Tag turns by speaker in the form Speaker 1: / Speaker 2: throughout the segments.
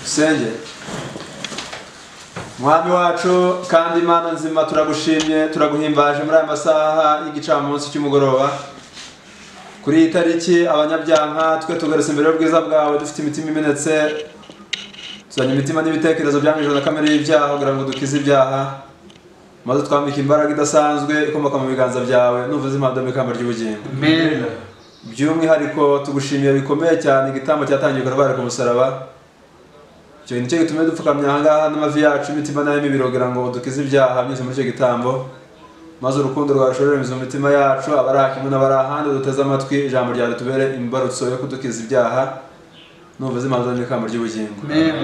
Speaker 1: Senge Mwami wacu kandi Imana nzima turagushimye turaguhimbaje muri aya masaha y'igicamunsi cy'umugoroba kuri iyi tariki abanyabyanka twe tugarutse imbere y'ubwiza bwawe dufite imitima imenetse tuzanye imitima n'ibitekerezo byamijwe na kamere y'ibyaha kugira ngo dukize ibyaha maze twambike imbaraga idasanzwe ikomoka mu biganza byawe nuvuze impamvu y'ikamba ry'ubugingo.
Speaker 2: Amen.
Speaker 1: By'umwihariko tugushimiye bikomeye cyane igitambo cyatangiye kubarwa ku musaraba. Cyo nicyo gitume dupfukamya ahangaha n'amavi yacu imitima nayo mibirogira ngo dukize ibyaha byose muri cyo gitambo. Maze urukundo rwashorereza mu mitima yacu abarakimwe n'abarahandi duteze amatwi ijambo ryawe tubere imbarutso yo kudukiza ibyaha nuvuze impamvu y'ikamba ry'ubugingo.
Speaker 2: Amen.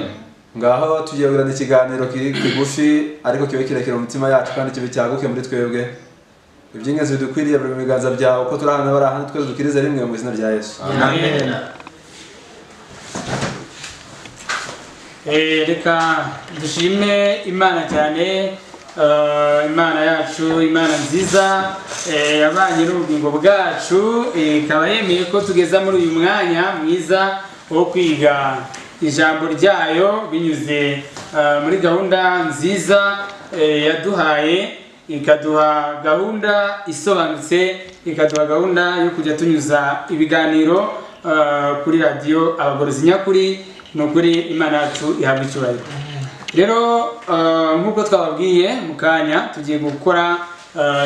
Speaker 1: Ngaho tugiye kugirana ikiganiro kigufi ariko kibe kirekire mu mitima yacu kandi kibe cyaguke muri twebwe. Iby'ingenzi bidukwiriye buri mu biganza byawe uko turahana barahandi twese dukirize rimwe mu izina rya Yesu.
Speaker 2: Amen. Reka dushime Imana cyane, Imana yacu, Imana nziza yabanye n'ubugingo bwacu, ikaba yemeye ko tugeza muri uyu mwanya mwiza wo kwiga ijambo ryayo binyuze muri gahunda nziza yaduhaye, ikaduha gahunda isobanutse, ikaduha gahunda yo kujya tunyuza ibiganiro kuri radiyo Abagorozi Nyakuri. Ni ukuri Imana yacu ihabwa icyubahiro. Rero nk'uko twababwiye mu kanya tugiye gukora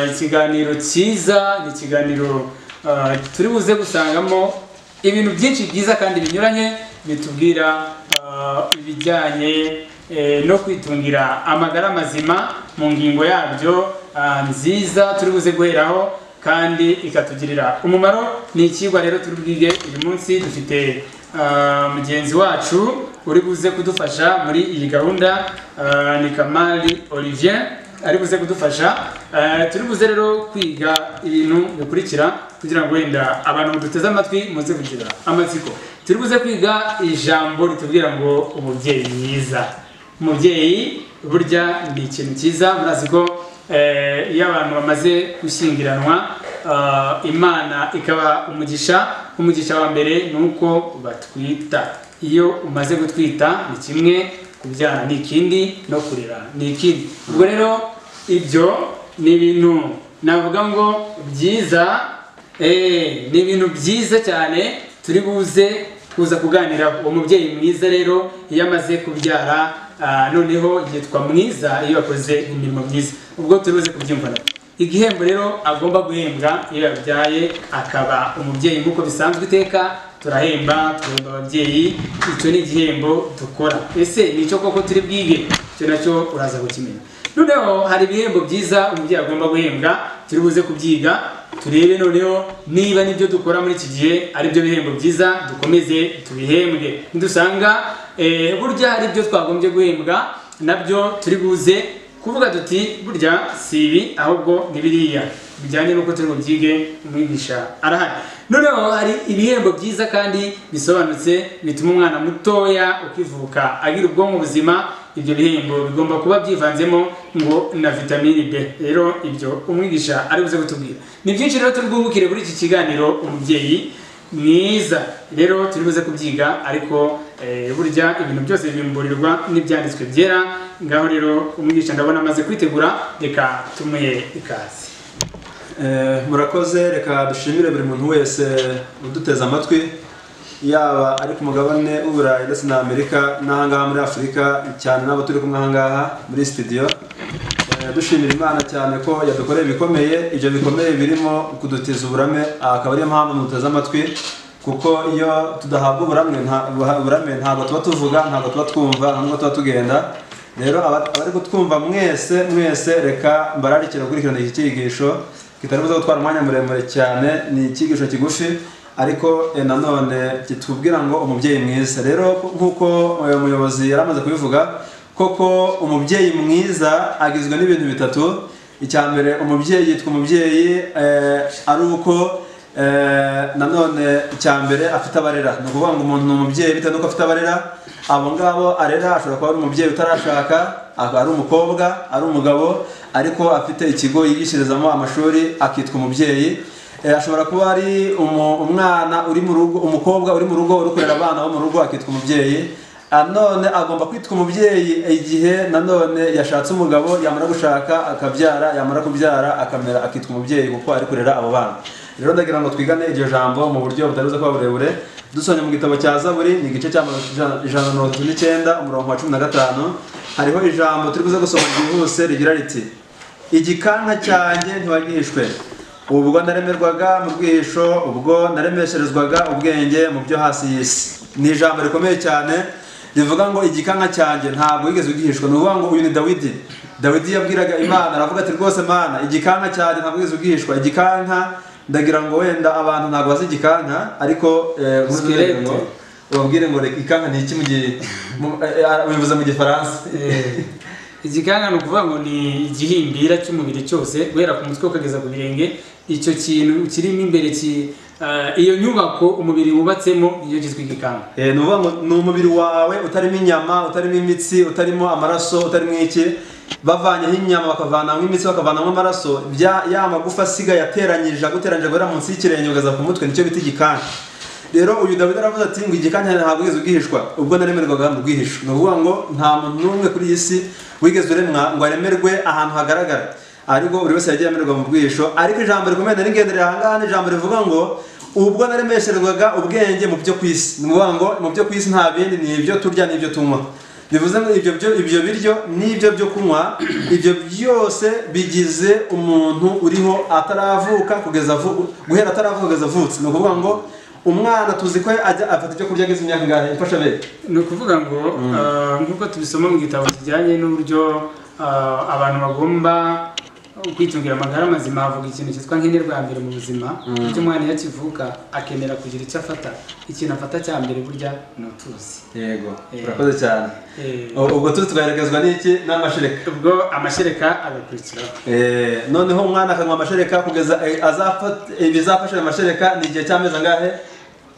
Speaker 2: ikiganiro cyiza, ni ikiganiro turi buze gusangamo ibintu byinshi byiza kandi binyuranye bitubwira ibijyanye no kwitungira amagara mazima mu ngingo yabyo nziza turi buze guheraho kandi ikatugirira umumaro. Ni ikigwa rero turi bwige uyu munsi. Dufite mugenzi wacu uri buze kudufasha muri iyi gahunda, ni Kamali Olivier ari buze kudufasha. Turi buze rero kwiga ibintu bikurikira kugira ngo wenda abantu duteze amatwi muze kugira amatsiko. Turi buze kwiga ijambo ritubwira ngo umubyeyi mwiza. Umubyeyi burya ni ikintu cyiza. Murazi ko iyo abantu bamaze gushyingiranwa Imana ikaba umugisha wa mbere ni uko batwita. Iyo umaze gutwita ni kimwe, kubyara ni ikindi, no kurera ni ikindi. Ubwo rero ibyo ni ibintu navuga ngo byiza, ni ibintu byiza cyane turi buze kuza kuganira. Uwo mubyeyi mwiza rero iyo amaze kubyara noneho yitwa mwiza iyo yakoze imirimo myiza. Ubwo turi buze kubyumva. Igihembo rero agomba guhembwa iyo yabyaye akaba umubyeyi nk'uko bisanzwe iteka turahemba ababyeyi. Icyo ni igihembo dukora. Ese ni cyo koko turi bwige? Icyo nacyo uraza kukimenya. Noneho hari ibihembo byiza umubyeyi agomba guhembwa, turi buze kubyiga turebe noneho niba nibyo dukora muri iki gihe ari byo bihembo byiza, dukomeze tubihembwe. Nidusanga burya hari ibyo twagombye guhembwa nabyo turi buze kuvuga duti burya si ibi ahubwo ni biriya, bijyanye n'uko turi bubyige. Umwigisha arahari. Noneho hari ibihembo byiza kandi bisobanutse bituma umwana mutoya ukivuka agira ubwonko buzima. Ibyo bihembo bigomba kuba byivanzemo ngo na vitamini B. Rero ibyo umwigisha ari buze kutubwira. Ni byinshi rero turi bwungukire muri iki kiganiro umubyeyi mwiza. Rero turi buze kubyiga, ariko burya ibintu byose bimburirwa n'ibyanditswe byera. Ngaho rero umwigisha ndabona amaze kwitegura, reka tumuhe ikaze.
Speaker 1: Murakoze. Reka dushimire buri muntu wese uduteze amatwi, yaba ari ku mugabane w'Uburayi ndetse na Amerika n'ahangaha muri Afurika, cyane n'abo turi kumwe ahangaha muri studio. Dushimira Imana cyane ko yadukoreye ibikomeye. Ibyo bikomeye birimo kudutiza uburame, akaba ariyo mpamvu muteze amatwi, kuko iyo tudahabwa uburame ntabwo tuba tuvuga, ntabwo tuba twumva, ntabwo tuba tugenda. Rero abari kutwumva mwese reka mbararikira gukurikirana iki cyigisho kitari buze gutwara umwanya muremure cyane. Ni icyigisho kigufi ariko nanone kitubwira ngo umubyeyi mwiza. Rero nk'uko umuyobozi yaramaze kubivuga, koko umubyeyi mwiza agizwe n'ibintu bitatu. Icya mbere, umubyeyi yitwa umubyeyi ari uko nanone icya mbere afite abarera. Ni ukuvuga ngo umuntu ni umubyeyi bitewe n'uko afite abarera. Abo ngabo arera ashobora kuba ari umubyeyi utarashaka, ari umukobwa, ari umugabo, ariko afite ikigo yigishirizamo amashuri akitwa umubyeyi. Ashobora kuba ari umwana uri mu rugo, umukobwa uri mu rugo uri kurera abana bo mu rugo akitwa umubyeyi. None agomba kwitwa umubyeyi igihe nanone yashatse umugabo, yamara gushaka akabyara, yamara kubyara akamera akitwa umubyeyi kuko ari kurera abo bana. Rero ndagira ngo twigane iryo jambo mu buryo butaruza kuba burebure. Dusomye mu gitabo cya Zaburi, ni igice cya 139 umurongo wa 15. Hariho ijambo turi buze gusoma byihuse rigira riti: igikanka cyanjye ntiwagihishwe, ubwo naremerwaga mu bwihisho, ubwo naremesherezwaga ubwenge mu byo hasi y'isi. Ni ijambo rikomeye cyane rivuga ngo igikanka cyanjye ntabwo yigeze ugihishwa. Ni ukuvuga ngo uyu ni Dawidi yabwiraga Imana, aravuga ati rwose Mana, igikanka cyanjye ntabwo yigeze ugihishwa. Igikanka ndagira ngo wenda abantu ntabwo bazi igikanka, ariko ubabwire ngo igikanka ni iki bivuze mu Gifaransa.
Speaker 2: Igikanka ni ukuvuga ngo ni igihimbira cy'umubiri cyose guhera ku mutwe ukageza ku birenge. Icyo kintu kirimo imbere, iyo nyubako umubiri wubatsemo iyo cyitwa igikanka.
Speaker 1: Ni ukuvuga ngo ni umubiri wawe utarimo inyama, utarimo imitsi, utarimo amaraso, utarimo iki. Bavanyeho inyama bakavanamo imitsi bakavanamo amaraso, ya magufa asigaye aguteranyije guhera munsi y'ikirenge kugeza ku mutwe, nicyo bita igikanka. rero uyu Dawidi aravuze ati ngo igikanya ntabwo wigeze ubwihishwa ubwo naremerwaga mu bwihisho ni ukuvuga ngo nta muntu n'umwe kuri iyi si wigeze uremwa ngo aremerwe ahantu hagaragara ariko buri wese yagiye amererwa mu bwihisho ariko ijambo rikomeye nari ngendereye aha ngaha ni ijambo rivuga ngo ubwo naremesherwaga ubwenge mu byo ku isi ni ukuvuga ngo mu byo ku isi nta bindi ni ibyo turya n'ibyo tunywa bivuze ngo ibyo biryo n'ibyo byo kunywa ibyo byose bigize umuntu uriho ataravuka guhera ataravuka kugeza avutse ni ukuvuga ngo umwana tuzi ko ajya afata ibyo kurya ageze imyaka ingahe ifasha bere
Speaker 2: ni ukuvuga ngo nk'uko tubisoma mu gitabo kijyanye n'uburyo abantu bagomba kwitungira amagara mazima havuga ikintu cyitwa nkenerwa ya mbere mu buzima bityo umwana iyo akivuka akenera kugira icyo afata ikintu afata cya mbere burya ni utuzi
Speaker 1: yego urakoze cyane ubwo tuzi tugaherekezwa n'iki n'amashereka
Speaker 2: ubwo amashereka agakurikiraho
Speaker 1: noneho umwana akanywa amashereka kugeza ibizafasha ayo mashereka ni igihe cy'amezi angahe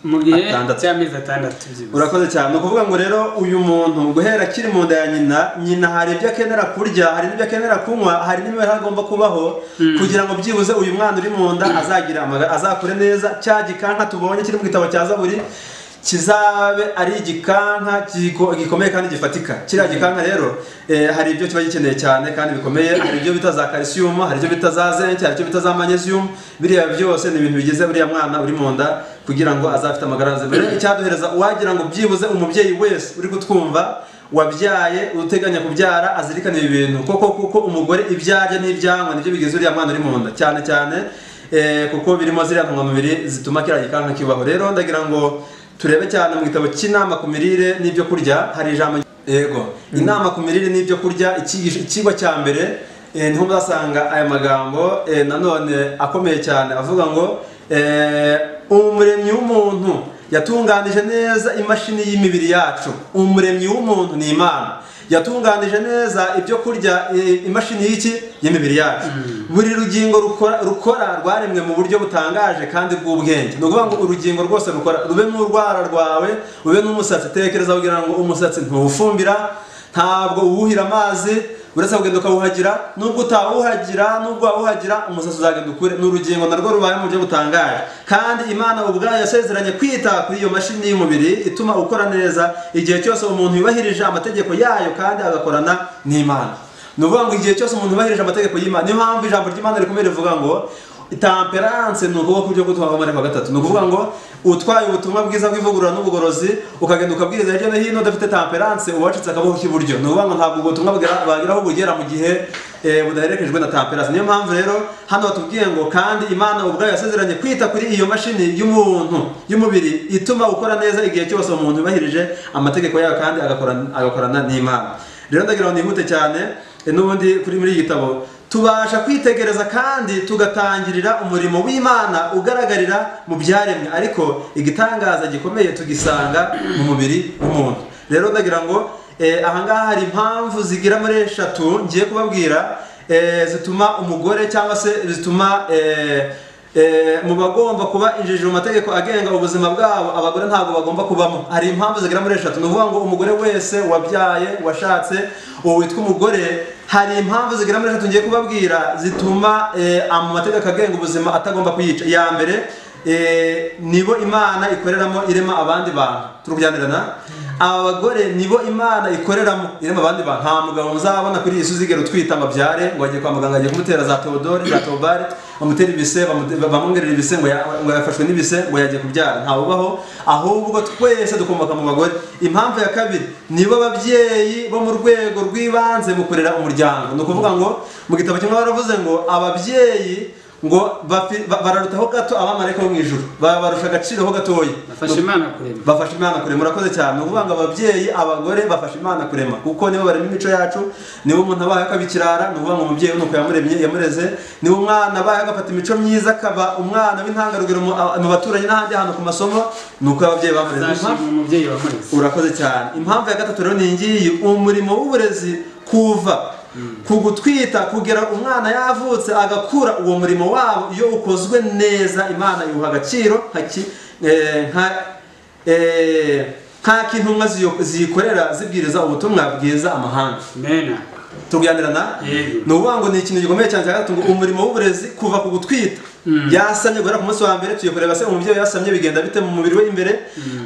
Speaker 2: mu gihe cy'amezi 6
Speaker 1: urakoze cyane ukuvuga ngo rero uyu muntu guhera akiri mu nda ya nyina hari ibyo akenera kurya hari n'ibyo akenera kunywa hari n'imibereho agomba kubaho kugira ngo byibuze uyu mwana uri mu nda azakure neza cya gikanka tubonye kiri mu gitabo cya Zaburi kizabe ari igikanka gikomeye kandi gifatika kiriya gikanka rero hari ibyo kiba gikeneye cyane kandi bikomeye hari ibyo bita za calcium hari ibyo bita za zinc hari ibyo bita za magnesium biriya byose ni ibintu bigize buriya mwana uri mu nda kugira ngo azafite amagara mazima rero icyaduhereza wagira ngo byibuze umubyeyi wese uri kutwumva wabyaye uteganya kubyara azirikana ibi bintu kuko umugore ibyarya n'ibyanywa nibyo bigize uriya mwana uri mu nda cyane cyane kuko birimo ziriya ntungamubiri zituma kiriya gikanka kibaho rero ndagira ngo turebe cyane mu gitabo cy'inama ku mirire n'ibyo kurya hari ijambo yego inama ku mirire n'ibyo kurya ikigo cya mbere niho muzasanga aya magambo nanone akomeye cyane avuga ngo umuremyi w'umuntu yatunganije neza imashini y'imibiri yacu umuremyi w'umuntu ni Imana yatunganije neza ibyo kurya imashini y'iki y'imibiri yacu buri rugingo rukora rwaremwe mu buryo butangaje kandi bw'ubwenge ni ukuvuga ngo urugingo rwose rukora rube n'urwara rwawe rube n'umusatsi tekereza kugira ngo umusatsi ntuwufumbira ntabwo uwuhira amazi uretse kugenda ukawuhagira nubwo utawuhagira nubwo wawuhagira umusatsi uzagenda ukure ni urugingo narwo rubaye mu buryo butangaje kandi Imana ubwayo yasezeranye kwita kuri iyo mashini y'umubiri ituma ukora neza igihe cyose umuntu yubahirije amategeko yayo kandi agakorana n'Imana ni ukuvuga ngo igihe cyose umuntu yubahirije amategeko y'Imana niyo mpamvu ijambo ry'Imana rikomeye rivuga ngo temperance ni ukuboko kubyo gutwara muri kwa gatatu ni ukuvuga ngo utwaye ubutumwa bwiza bw'ivugurura n'ubugorozi ukagenda ukabwiriza hirya no hino udafite temperance ubacitse akaboko k'iburyo ni ukuvuga ngo ntabwo ubwo butumwa bageraho bugera mu gihe budaherekejwe na temperance niyo mpamvu rero hano batubwiye ngo kandi Imana ubwayo yasezeranye kwita kuri iyo mashini y'umuntu y'umubiri ituma ukora neza igihe cyose umuntu yubahirije amategeko yayo kandi agakorana n'Imana rero ndagira ngo nihute cyane n'ubundi kuri muri gitabo tubasha kwitegereza kandi tugatangirira umurimo w'Imana ugaragarira mu byaremwe ariko igitangaza gikomeye tugisanga mu mubiri w'umuntu rero ndagira ngo ahangaha hari impamvu zigira muri 3 ngiye kubabwira zituma umugore cyangwa se zituma mu bagomba kuba injiji mu mategeko agenga ubuzima bwabo abagore ntabwo bagomba kubamo hari impamvu zigera muri 3 ni ukuvuga ngo umugore wese wabyaye washatse uwo witwa umugore hari impamvu zigera muri 3 ngiye kubabwira zituma mu mategeko agenga ubuzima atagomba kuyica ya mbere nibo Imana ikoreramo irema abandi bantu turubyanirana abagore nibo Imana ikoreramo irema abandi bantu nta mugabo muzabona kuri Yesu zigera utwita amabyare ngo agiye kwa muganga agiye kumutera za Theodore za Tobare bamutera ibise bamwongerera ibise ngo yafashwe n'ibise ngo yagiye kubyara nta ubaho ahubwo twese dukomoka mu bagore impamvu ya kabiri nibo ababyeyi bo mu rwego rw'ibanze mu kurera umuryango no kuvuga ngo mu gitabo kimwe baravuze ngo ababyeyi ngo bararutaho gato abamarayika bo mu ijuru barusha agaciro ho gatoya bafasha Imana kurema murakoze cyane uvuga ngo ababyeyi abagore bafasha Imana kurema kuko nibo barema imico yacu nibo umuntu abaye akabikirara nuvuga ngo umubyeyi nuko yamuremye yamureze nibo umwana abaye agafata imico myiza akaba umwana w'intangarugero mu baturanyi n'ahandi hantu ku masomo nuko ababyeyi bamureze urakoze cyane impamvu ya gatatu rero ni ngiyi umurimo w'uburezi kuva kugutwita kugera umwana yavutse agakura uwo murimo wabo iyo ukozwe neza Imana yuha agaciro nka kintu zikorera zibwiriza ubutumwa bwiza amahanga tuganirana no uvuga ngo ni ikintu gikomeye cyane cya gatatu ngo umurimo w'uburezi kuva ku gutwita yasamye guhera ku munsi wa mbere tuye kureba se umubyeyi yasamye bigenda bite mu mubiri we imbere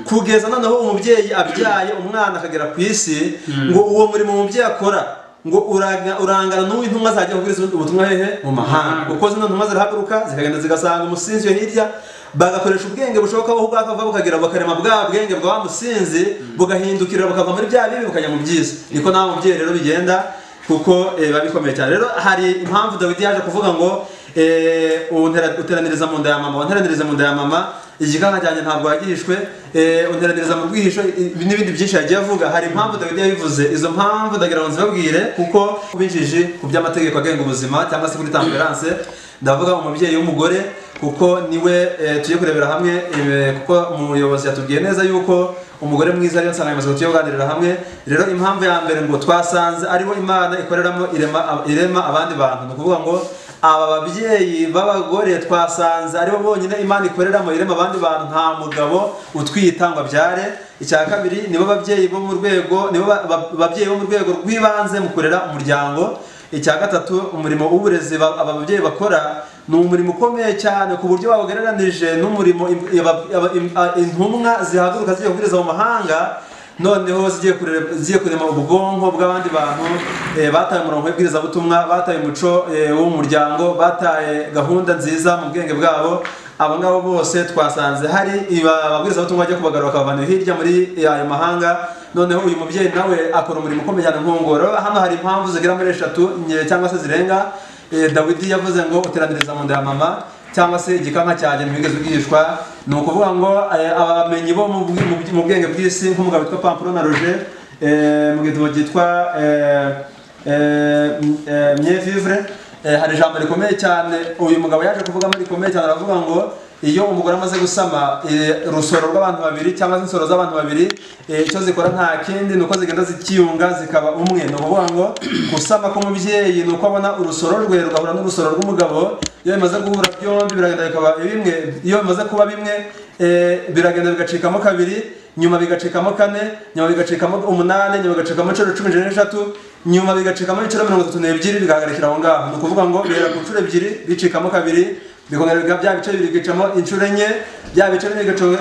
Speaker 1: kugeza noneho umubyeyi abyaye umwana akagera ku isi ngo uwo murimo umubyeyi akora ngo urangana n'uw'intumwa zajya kubwiriza ubutumwa hehe mu mahanga kuko zino ntumwa zirahaguruka zikagenda zigasanga umusinzi yo hirya bagakoresha ubwenge bushoboka aho bwakava bukagera bakarema bwa bwenge bwa musinzi bugahindukira bukava muri bya bibi bukajya mu byiza niko nawe mubyeyi rero bigenda kuko babikomeye cyane rero hari impamvu Dawidi yaje kuvuga ngo unteraniriza mu nda ya mama unteraniriza mu nda ya mama igikanka cyane ntabwo yagihishwe unteraniriza mu rwihisho n'ibindi byinshi yagiye avuga hari impamvu Dawidi yabivuze izo mpamvu ndagira ngo nzibabwire kuko ubinjije ku by'amategeko agenga ubuzima cyangwa se kuri temperance ndavuga umubyeyi w'umugore kuko niwe tujye kurebera hamwe kuko umuyobozi yatubwiye neza yuko umugore mwiza ariyo nsanganyamatsiko tugiye kuganirira hamwe rero impamvu ya mbere ngo twasanze aribo Imana ikoreramo irema abandi bantu ni ukuvuga ngo aba babyeyi b'abagore twasanze aribo bonyine Imana ikoreramo irema abandi bantu nta mugabo utwita ngo abyare icya kabiri nibo babyeyi bo mu rwego nibo babyeyi bo mu rwego rw'ibanze mu kurera umuryango icya gatatu umurimo w'uburezi aba babyeyi bakora ni umurimo ukomeye cyane ku buryo bawugereranije n'umurimo intumwa zihaguruka zigiye kubwiriza mu mahanga noneho zigiye kurema ubwonko bw'abandi bantu bataye umurongo w'ibwirizabutumwa bataye umuco w'umuryango bataye gahunda nziza mu bwenge bwabo abo ngabo bose twasanze hari ababwirizabutumwa bajya kubagarura bakabavana hirya muri ayo mahanga noneho uyu mubyeyi nawe akora umurimo ukomeye cyane nkongoro hano hari impamvu zigera muri 3 cyangwa se zirenga Dawidi yavuze ngo uteraniriza mu nda ya mama cyangwa se igikanka cyanjye ntibigeze ubwishwa ni ukuvuga ngo abamenyi bo mu bwenge bw'isi nk'umugabo witwa Pamplona Roger mu gitabo cyitwa Mievivre hari ijambo rikomeye cyane uyu mugabo yaje kuvuga muri rikomeye cyane aravuga ngo iyo umugore amaze gusama urusoro rw'abantu babiri cyangwa se insoro z'abantu babiri icyo zikora nta kindi nuko zigenda zikiyunga zikaba umwe ni ukuvuga ngo gusama k'umubyeyi ni uko abona urusoro rwe rugahura n'urusoro rw'umugabo iyo bimaze guhura byombi biragenda bikaba bimwe iyo bimaze kuba bimwe biragenda bigacikamo kabiri nyuma bigacikamo 4 nyuma bigacikamo 8 nyuma bigacikamo 13 nyuma bigacikamo 32 bigahagarikira aho ngaho ni ukuvuga ngo bihera ku nshuro ebyiri bicikamo kabiri bikongera bya bice bigicamo inshuro enye bya bice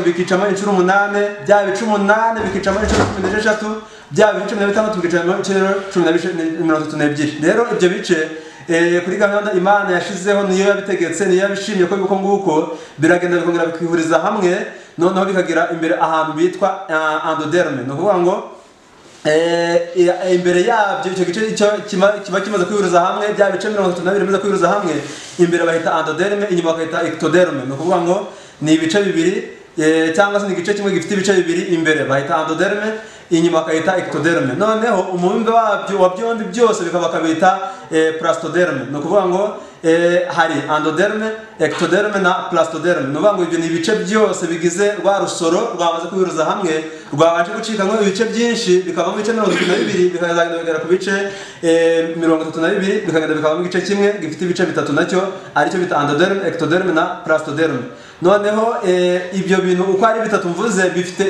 Speaker 1: bikicamo inshuro 8 bya bice 8 bikicamo inshuro 16 bya bice 16 bikicamo inshuro 32 rero ibyo bice kuri gahunda Imana yashizeho niyo yabitegetse niyo yabishimye ko biko nguko biragenda bikongera bikihuriza hamwe noneho bikagira imbere ahantu bitwa endoderme no kuvuga ngo imbere yabyo icyo gice kiba kimaze kwihuriza hamwe bya bice 32 bimaze kwihuriza hamwe imbere bahita endoderme inyuma bakahita ectoderme no kuvuga ngo ni ibice bibiri cyangwa se ni igice kimwe gifite ibice bibiri imbere bahita endoderme inyuma bakahita ectoderme noneho umubumbe wabyo wa byombi byose bikaba kabita plastoderme no kuvuga ngo hari endoderme ectoderme na plastoderme no kuvuga ngo ibyo ni ibice byose bigize rwa rusoro rwamaze kwihuriza hamwe rwabanje gucikamo ibice byinshi bikavamo ibice 32 bikazagenda bigera ku bice 32 bikagenda bikavamo igice kimwe gifite ibice bitatu nacyo ari cyo bita endoderme ectoderme na plastoderme noneho ibyo bintu uko ari bitatu mvuze bifite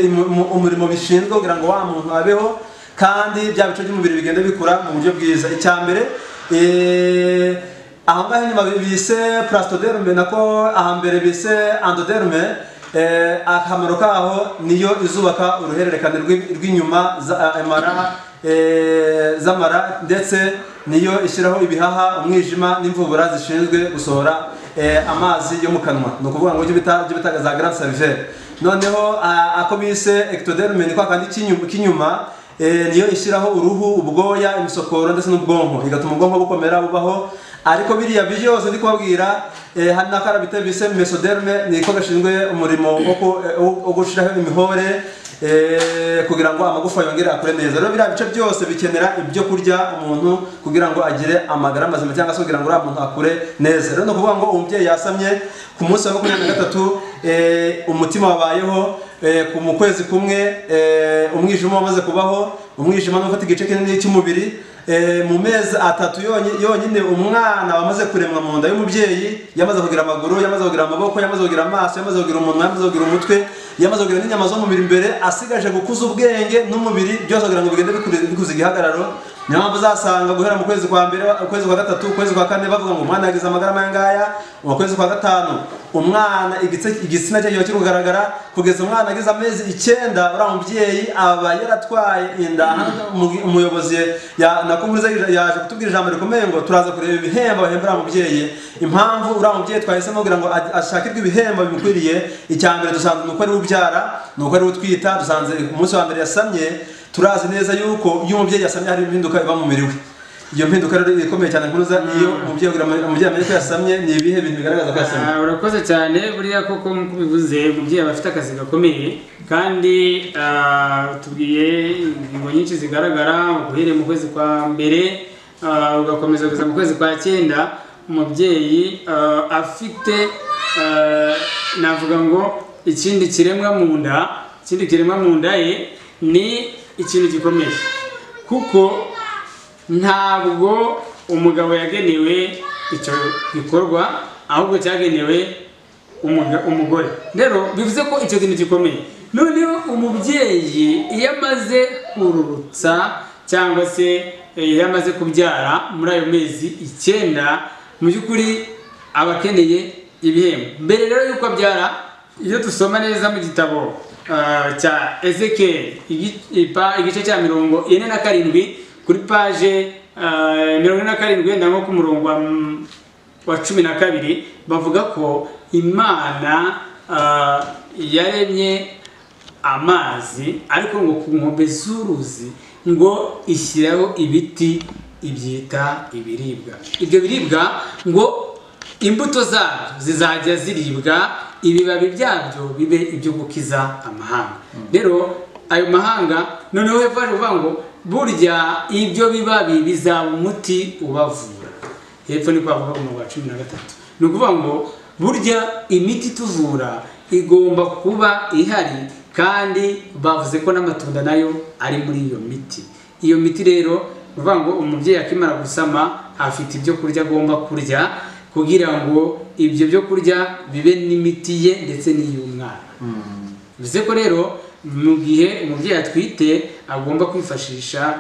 Speaker 1: umurimo bishinzwe kugira ngo wa muntu abeho kandi bya bice by'umubiri bigenda bikura mu buryo bwiza icyambere aho ngaho nyuma bise plastoderme nako ahambere bise endoderme akamaro kaho niyo izubaka uruhererekane rw'inyuma z'amara ndetse niyo ishyiraho ibihaha umwijima n'imvubura zishinzwe gusohora amazi yo mu kanwa no kuvuga ngo ibyo bitaga za grand cerveau noneho ako bise ectoderme ni kwa kandi kinyuma niyo ishyiraho uruhu ubwoya imisokoro ndetse n'ubwonko igatuma ubwonko bukomera bubaho ariko biriya byose ndi kubabwira hari nakarabite bise mesoderme niko gashinzwe umurimo wo gushiraho imihore kugira ngo amagufa yongere akure neza rero biriya bice byose bikenera ibyo kurya umuntu kugira ngo agire amagara mazima cyangwa se kugira ngo umuntu akure neza rero no kuvuga ngo umubyeyi yasamye ku munsi wa 23 umutima wabayeho mu kwezi kumwe umwijima wamaze kubaho umwijima n'ufata igice kinini cy'umubiri. Mu mezi 3 yonyine umwana wamaze kuremwa mu nda y'umubyeyi yamaze kugira amaguru, yamaze kugira amaboko, yamaze kugira amaso, yamaze kugira umunwa, yamaze kugira umutwe, yamaze kugira n'inyama zo mu mubiri imbere, asigaje gukuza ubwenge n'umubiri byose kugira ngo bigende bikuza igihagararo. Niyo mpamvu uzasanga guhera mu kwezi kwa mbere, ukwezi kwa gatatu, ukwezi kwa kane bavuga ngo umwana yagize amagarama yangaya, mu kwezi kwa gatanu umwana igitsina cye kiba kiri kugaragara, kugeza umwana agize amezi 9 uriya mubyeyi aba yaratwaye inda. Umuyobozi nakumuriza yaje kutubwira ijambo rikomeye ngo turaza kureba ibihembo bahemba uriya mubyeyi. Impamvu uriya mubyeyi twahisemo kugira ngo ashakirwe ibihembo bimukwiriye, icya mbere dusanze nuko ari ubyara, nuko ari utwita, dusanze umunsi wa mbere yasamye. Turazi neza yuko iyo umubyeyi yasamye hari impinduka iba mu mubiri we. Iyo mpinduka rero ikomeye cyane kuruza iyo umubyeyi amenye ko yasamye, ni ibihe bintu bigaragaza ko yasamye.
Speaker 2: Urakoze cyane, buriya koko nk'uko bivuze umubyeyi aba afite akazi gakomeye, kandi tubwiye ingingo nyinshi zigaragara guhera mu kwezi kwa mbere ugakomeza kugeza mu kwezi kwa 9. Umubyeyi afite navuga ngo ikindi kiremwa mu nda ye ni ikintu gikomeye, kuko ntabwo umugabo yagenewe icyo gikorwa, ahubwo cyagenewe umugore. Rero bivuze ko icyo kintu gikomeye. Noneho umubyeyi iyo amaze kururutsa cyangwa se iyo amaze kubyara muri ayo mezi 9, mu by'ukuri aba akeneye ibihembo. Mbere rero yuko abyara, iyo dusoma neza mu gitabo cya Ezekiel igice cya 47 kuri page 47 ndamo ku murongo wa 12 bavuga ko Imana yaremye amazi, ariko ngo ku nkombe z'uruzi ngo ishyiraho ibiti ibyita ibiribwa. Ibyo biribwa ngo imbuto zabyo zizajya ziribwa, ibibabi byabyo bibe ibyo gukiza amahanga. Rero ayo mahanga noneho hevaje uvuga ngo burya ibyo bibabi bizaba umuti ubavura. Hepfo ni kwa vuga mu wa 13. Ni ukuvuga ngo burya imiti tuvura igomba kuba ihari, kandi bavuze ko n'amatunda nayo ari muri iyo miti. Iyo miti rero uvuga ngo umubyeyi akimara gusama afite ibyo kurya agomba kurya, kugira ngo ibyo byo kurya bibe n'imiti ye ndetse n'iy'umwana. Bivuze ko rero mu gihe umubyeyi atwite agomba kwifashisha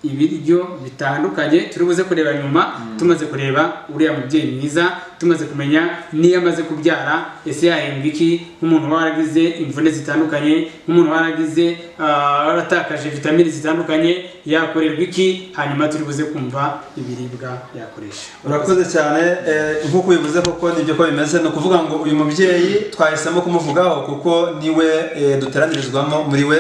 Speaker 2: ibiryo bitandukanye, turi buze kureba nyuma. Tumaze kureba uriya mubyeyi mwiza, tumaze kumenya niyo amaze kubyara ese yahembwa iki, nk'umuntu waragize imvune zitandukanye, nk'umuntu waragize waratakaje vitamini zitandukanye, yakorerwa iki, hanyuma turi buze kumva ibiribwa yakoresha.
Speaker 1: Urakoze cyane. Nk'uko bivuze koko nibyo ko bimeze, no kuvuga ngo uyu mubyeyi twahisemo kumuvugaho kuko niwe duteranirizwamo muri we,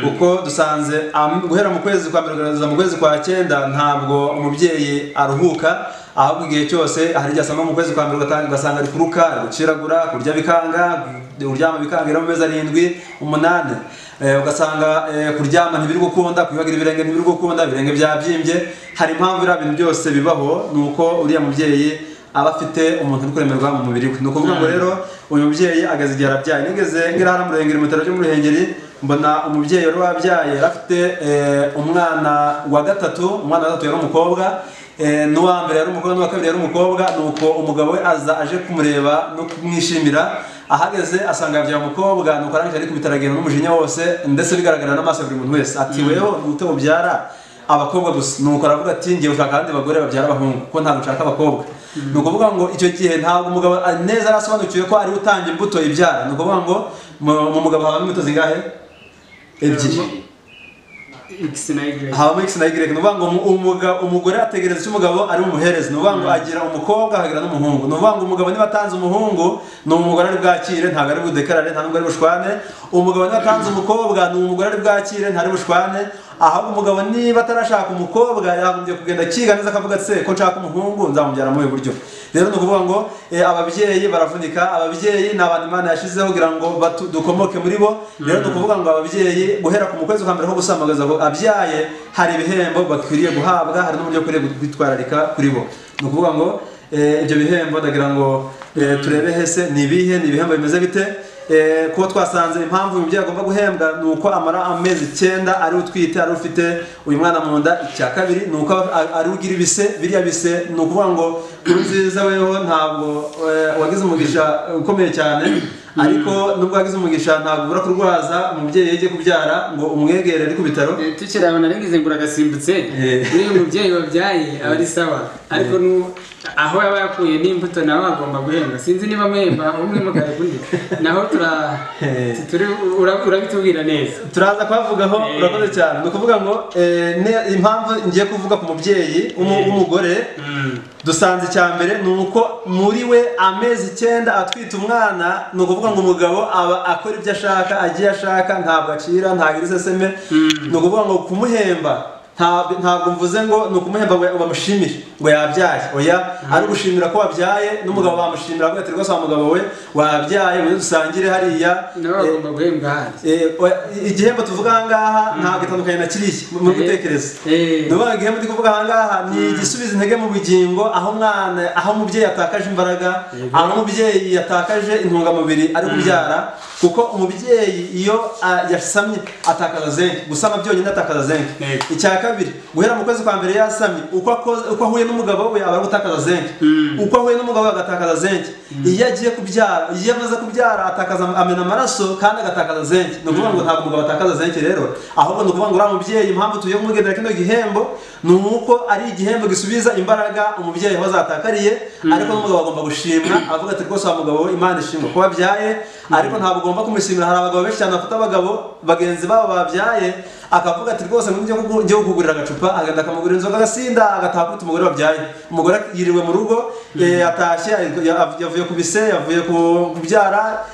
Speaker 1: kuko dusanze guhera mu kwezi kwa mbere kugeza mu kwezi kwa 9 ntabwo umubyeyi aruhuka, ahubwo igihe cyose hari igihe mu kwezi kwa mbere ugasanga ari kuruka, ari guciragura, kurya bikanga, uryama bikanga mu mezi 7 8, ugasanga kuryama ntibiri gukunda, kwibagira ibirenge ntibiri gukunda, ibirenge byabyimbye. Hari impamvu iriya bintu byose bibaho, nuko uriya mubyeyi aba afite umuntu uri kuremerwa mu mubiri we. Nuko kuvuga ngo rero uyu mubyeyi ageze igihe arabyaye. Nigeze ngira hano murengeri mu bitaro byo mu Ruhengeri, mbona umubyeyi wari wabyaye afite umwana wa gatatu yari umukobwa, n'uwa mbere yari umukobwa, n'uwa kabiri yari umukobwa. Nuko umugabo we aje kumureba no kumwishimira, ahageze asanga yabyaye umukobwa. Nuko arangije ari kubitaragenda n'umujinya wose, ndetse bigaragara n'amaso ya buri muntu wese, ati weho ute ubyara abakobwa gusa? Nuko aravuga ati ngiye gushaka abandi bagore babyara abahungu, kuko ntabwo nshaka abakobwa. Ni ukuvuga ngo icyo gihe ntabwo umugabo neza arasobanukiwe ko ari utanga imbuto ibyara. Ni ukuvuga ngo mu mugabo habamo imbuto zingahe? Ebyiri. Habamo X na Y. Ni ukuvuga ngo umugore ategereza icyo umugabo ari bumuhereze. Ni ukuvuga ngo agira umukobwa akagira n'umuhungu. Ni ukuvuga ngo umugabo niba atanze umuhungu, ni umugore ari bwakire, ntabwo ari budekarare, nta nubwo ari bushwane. Umugabo niba atanze umukobwa, ni umugore ari bwakire, ntari bushwane. Ahubwo umugabo niba atarashaka umukobwa, yagombye kugenda akiga neza akavuga ati se ko nshaka umuhungu nzamubyara mu buryo. Rero ni ukuvuga ngo ababyeyi baravunika. Ababyeyi ni abantu Imana yashizeho kugira ngo dukomoke muri bo. Rero ni ukuvuga ngo ababyeyi guhera ku kwezi kwa mbere ho gusamagaza ngo abyaye, hari ibihembo bakwiriye guhabwa, hari n'uburyo bakwiriye kwitwararika kuri bo. Ni ukuvuga ngo ibyo bihembo ndagira ngo turebe hese ni ibihe, ni ibihembo bimeze bite. kuko twasanze impamvu umubyeyi agomba guhembwa ni uko amara amezi 9 ari utwite ari ufite uyu mwana mu nda. Icya kabiri ni uko ari ugira ibise, biriya bise ni ukuvuga ngo Nkurunziza weho ntabwo wagize umugisha ukomeye cyane, ariko nubwo wagize umugisha ntabwo ubura kurwaza umubyeyi yagiye kubyara ngo umwegere ari ku bitaro.
Speaker 2: Tukirabona naringize ngo uragasimbutse uri umubyeyi wabyaye aba ari sawa, ariko aho yaba yakuye n'imbuto nawe agomba guhembwa. Sinzi niba mwemba umwe mugare kundi naho urabitubwira neza,
Speaker 1: turaza kwavugaho. Urakoze cyane. Ni ukuvuga ngo impamvu ngiye kuvuga ku mubyeyi w'umugore dusanze icya mbere ni uko muri we amezi 9 atwite umwana, ni ukuvuga ngo umugabo aba akora ibyo ashaka, agiye ashaka, ntabwo acira, ntagira iseseme. Ni ukuvuga ngo kumuhemba ntabwo mvuze ngo ni ukumuhemba ngo bamushimire ngo yabyaye, oya, ari ugushimira ko wabyaye. N'umugabo bamushimira avuga ati rwose wa mugabo we wabyaye, muri dusangire hariya.
Speaker 2: Agomba guhembwa hari
Speaker 1: igihembo tuvuga ahangaha ntabwo gitandukanye na kiriya mu gutekereza. Nuvuga igihembo ndi kuvuga ahangaha ni igisubiza intege mu bugingo, aho umubyeyi yatakaje imbaraga, aho umubyeyi yatakaje intungamubiri ari kubyara. Kuko umubyeyi iyo yasamye atakaza zinc, gusama byonyine atakaza zinc. Icya kabiri, guhera mu kwezi kwa mbere yasamye, uko ahuye n'umugabo we aba ari gutakaza zinc, uko ahuye n'umugabo we agatakaza zinc. Iyo agiye kubyara, iyo amaze kubyara amena amaraso kandi agatakaza zinc. Ni ukuvuga ngo ntabwo umugabo atakaza zinc rero, ahubwo ni ukuvuga ngo uriya mubyeyi impamvu tugiye kumugendera kino gihembo ni uko ari igihembo gisubiza imbaraga umubyeyi aho zatakariye. Ariko n'umugabo agomba gushimwa, avuga ati rwose wa mugabo we Imana ishimwe ko wabyaye, ariko ntabwo ugomba kumushimira. Hari abagabo benshi cyane bafite abagabo bagenzi babo babyaye, akavuga ati rwose njye kukugurira agacupa, agenda akamugurira inzoga agasinda, agataha kwita umugore wabyaye. Umugore yiriwe mu rugo, atashye, yavuye ku bise, yavuye kubyara,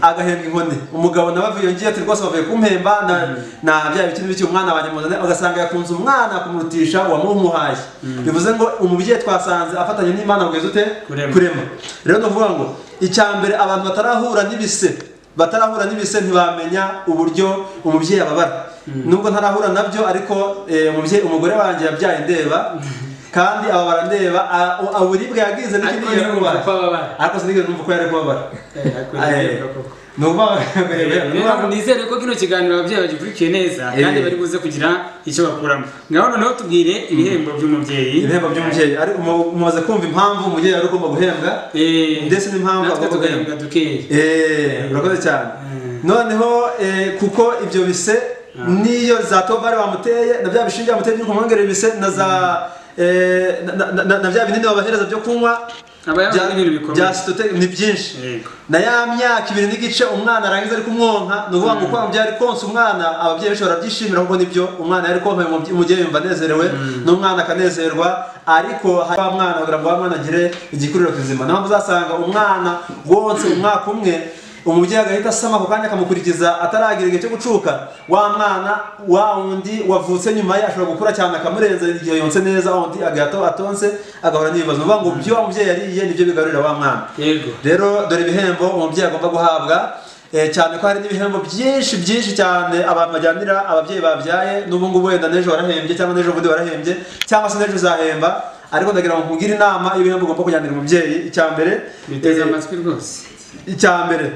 Speaker 1: agahembwa inkoni. Umugabo nawe avuye yongeye ati rwose bavuye kumpemba, nabyaye ibiki n'ibiki, umwana banyamuzane, ugasanga yakunze umwana kumurutisha uwamuhaye. Bivuze ngo umubyeyi twasanze afatanye n'Imana kugeza ute kurema. Rero nuvuga ngo icya mbere, abantu batarahura n'ibise ntibamenya uburyo umubyeyi ababara. Nubwo ntarahura nabyo, ariko umugore wanjye yabyaye ndeba, kandi ababara ndeba, uburibwe yagize n'ikindi yari kubara, ariko sinigeze numva ko yari kubabara.
Speaker 2: Nizere ko kino kiganiro ababyeyi bagikurikiye neza kandi bari buze kugira icyo bakuramo. Ngaho noneho tubwire ibihembo by'umubyeyi.
Speaker 1: Ibihembo by'umubyeyi, ari mumaze kumva impamvu umubyeyi ari ugomba guhembwa, ndetse n'impamvu
Speaker 2: agomba guhembwa dukeya.
Speaker 1: Urakoze cyane. Noneho kuko ibyo bise niyo za tobari bamuteye, na bya bishinge bamuteye byo kumwongerera ibise, na bya binini babahereza byo kunywa bya sitote, ni byinshi. Na ya myaka 2 n'igice umwana arangiza ari kumwonka, ni ukuvuga ngo uko umubyeyi ari konsa umwana, ababyeyi benshi barabyishimira kuko nibyo umwana yari konka, umubyeyi yumva anezerewe, n'umwana akanezerwa. Ariko hari wa mwana kugira ngo wa mwana agire igikuriro kizima, naho uzasanga umwana wonse umwaka umwe, umubyeyi agahita asama ako kanya akamukurikiza ataragira igihe cyo gucuka. Wa mwana wa wundi wavutse nyuma ye ashobora gukura cyane akamurenza igihe yonse neza, wundi agato atonse agahora n'ibibazo. Nuvuga ngo byo umubyeyi yariye nibyo bigarurira wa mwana. Rero dore ibihembo umubyeyi agomba guhabwa, cyane ko hari n'ibihembo byinshi cyane abantu bajyanira ababyeyi babyaye. N'ubu ngubu wenda n'ejo warahembye, cyangwa n'ejo bundi warahembye, cyangwa se n'ejo uzahemba, ariko ndagira ngo nkugire inama y'ibihembo ugomba kujyanira umubyeyi. Icya mbere,
Speaker 2: biteze amatwi rwose.
Speaker 1: Icya mbere,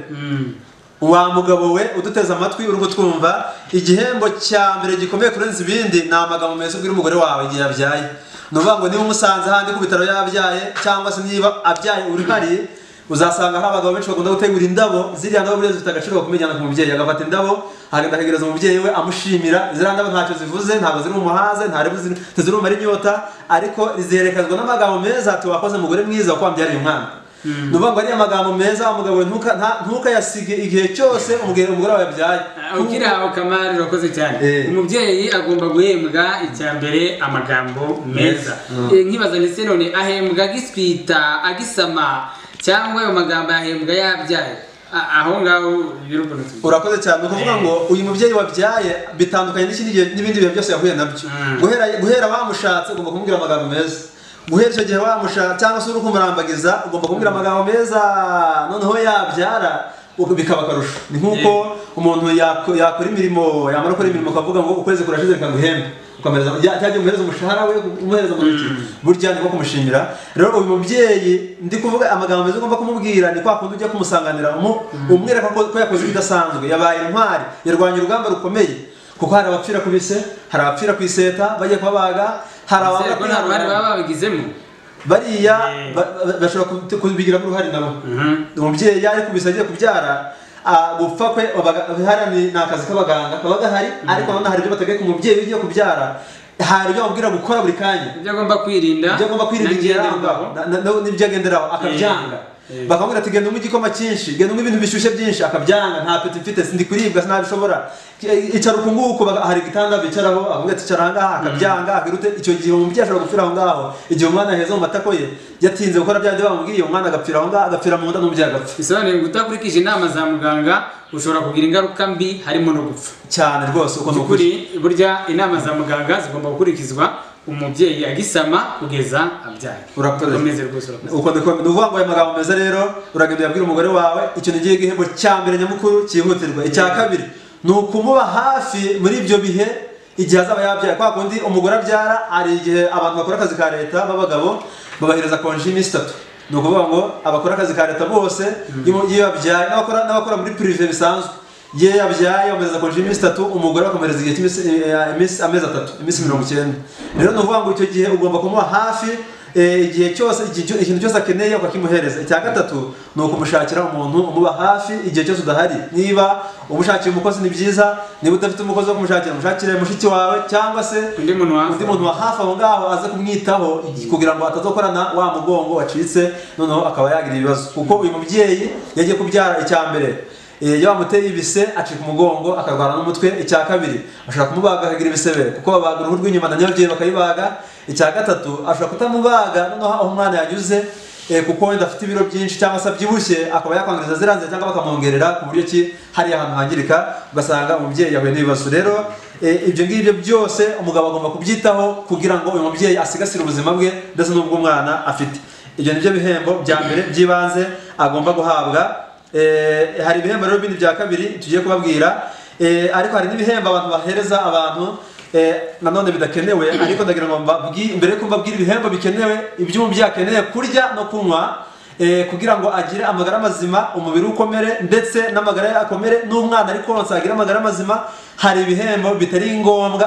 Speaker 1: wa mugabo we uduteze amatwi uri gutwumva, igihembo cya mbere gikomeye kurenza ibindi ni amagambo meza ubwira umugore wawe igihe yabyaye. Ni ukuvuga ngo niba umusanze ahandi ku bitaro yabyaye, cyangwa se niba abyaye uri hari, uzasanga hari abagabo benshi bakunda gutegura indabo. Ziriya ndabo buriya zifite agaciro gakomeye cyane ku mubyeyi. Agafata indabo agenda akagereza umubyeyi we amushimira. Ziriya ndabo ntacyo zivuze, ntabwo ziri mu muhaze, ntiziri umara inyota, ariko ziherekezwa n'amagambo meza ati wakoze umugore mwiza kuko wambyariye umwana. Nuvuga ngo ari amagambo meza, umugabo ntukayasige igihe cyose umugore wawe yabyaye.
Speaker 2: Ukiri aho Kamari, urakoze cyane. Umubyeyi agomba guhembwa icya mbere amagambo meza. Nkibaza ndetse none ahembwa agiswita, agisama, cyangwa ayo magambo yahembwa yabyaye? Aho ngaho birubuno.
Speaker 1: Urakoze cyane. Ukuvuga ngo uyu mubyeyi wabyaye bitandukanye n'ibindi bihe byose yahuye nabyo. Guhera bamushatse ugomba kumubwira amagambo meza. Guhera icyo gihe wamushatse cyangwa se uri kumurambagiza ugomba kumubwira amagambo meza, noneho yabyara bikaba akarusho. Ni nk'uko umuntu yakora imirimo, yamara gukora imirimo akavuga ngo ukwezi kurashize reka nguhembe. ukamereza cyangwa umuhereza umushahara we umuhereza mu ntoki burya niko kumushimira rero uyu mubyeyi ndi kuvuga amagambo meza ugomba kumubwira ni kwa kundi ujya kumusanganira umwereka ko yakoze ibidasanzwe yabaye intwari yarwanya urugamba rukomeye kuko hari abapfira ku bise hari abapfira ku iseta bagiye kubabaga hari
Speaker 2: abari babigizemo
Speaker 1: bariya bashobora kubigiramo uruhare nabo umubyeyi yari kubisa agiye kubyara gupfa kwe hari ni akazi k'abaganga kaba gahari ariko nanone hari ibyo bategeka umubyeyi ugiye kubyara hari ibyo bamubwira gukora buri kanya
Speaker 2: ibyo agomba kwirinda
Speaker 1: n'ibyo agenderaho akabyanga bakamubwira ati genda unywe igikoma cyinshi genda unywe ibintu bishyushye byinshi akabyanga nta peti mfite sindi kuribwa sinabishobora icara uku nguku hari igitanda bicaraho akamubwira ati icara ahangaha akabyanga akirute icyo gihe umubyeyi ashobora gupfira aho ngaho igihe umwana yaheze mu matako ye yatinze gukora bya byo bamubwiye umwana agapfira aho ngaho agapfira mu nda n'umubyeyi agapfa
Speaker 2: bisobanuye ngo utakurikije inama za muganga ushobora kugira ingaruka mbi harimo no gupfa
Speaker 1: cyane rwose uko
Speaker 2: n'ukuri burya inama za muganga zigomba gukurikizwa umubyeyi agisama kugeza abyaye
Speaker 1: urakomeze rwose uko nuvuga ngo aya magambo meza rero uragenda yabwira umugore wawe icyo nigiye gihembo cya mbere nyamukuru cyihutirwa icya kabiri ni ukumuba hafi muri ibyo bihe igihe azaba yabyaye kwa kundi umugore abyara hari igihe abantu bakora akazi ka leta b'abagabo babahereza konji y'iminsi 3 ni ukuvuga ngo abakora akazi ka leta bose iyo babyaye n'abakora muri prive bisanzwe ye yabyaye bamuhereza konji y'iminsi 3 umugore bakamuhereza igihe cy'amezi 3 iminsi 90 rero ni ukuvuga ngo icyo gihe ugomba kumuba hafi igihe cyose ikintu cyose akeneye ukakimuhereza icya gatatu ni ukumushakira umuntu umuba hafi igihe cyose udahari niba umushakira umukozi ni byiza niba udafite umukozi wo kumushakira mushakire mushiki wawe cyangwa se
Speaker 2: undi
Speaker 1: muntu wa hafi aho ngaho aze kumwitaho kugira ngo atazokorana wa mugongo wacitse noneho akaba yagira ibibazo kuko uyu mubyeyi yagiye kubyara icya mbere iyo bamuteye ibise acika umugongo akarwara n'umutwe icya kabiri ashobora kumubaga akagira ibisebe kuko babaga uruhu rw'inyuma na nyababyeyi bakayibaga icya gatatu ashobora kutamubaga noneho aho umwana yanyuze kuko wenda afite ibiro byinshi cyangwa se abyibushye akaba yakwangiriza ziranze cyangwa bakamwongerera ku buryo ki hari ahantu hangirika ugasanga umubyeyi yahuye n'ibibazo rero ibyo ngibyo byose umugabo agomba kubyitaho kugira ngo uyu mubyeyi asigasire ubuzima bwe ndetse n'ubw'umwana afite ibyo nibyo bihembo bya mbere by'ibanze agomba guhabwa hari ibihembo rero bindi bya kabiri tugiye kubabwira ariko hari n'ibihembo abantu bahereza abantu nanone bidakenewe ariko ndagira ngo mbere yuko mbabwira ibihembo bikenewe iby'umubyeyi akeneye kurya no kunywa kugira ngo agire amagara mazima umubiri ukomere ndetse n'amagara ye akomere n'umwana ari konsa agire amagara mazima hari ibihembo bitari ngombwa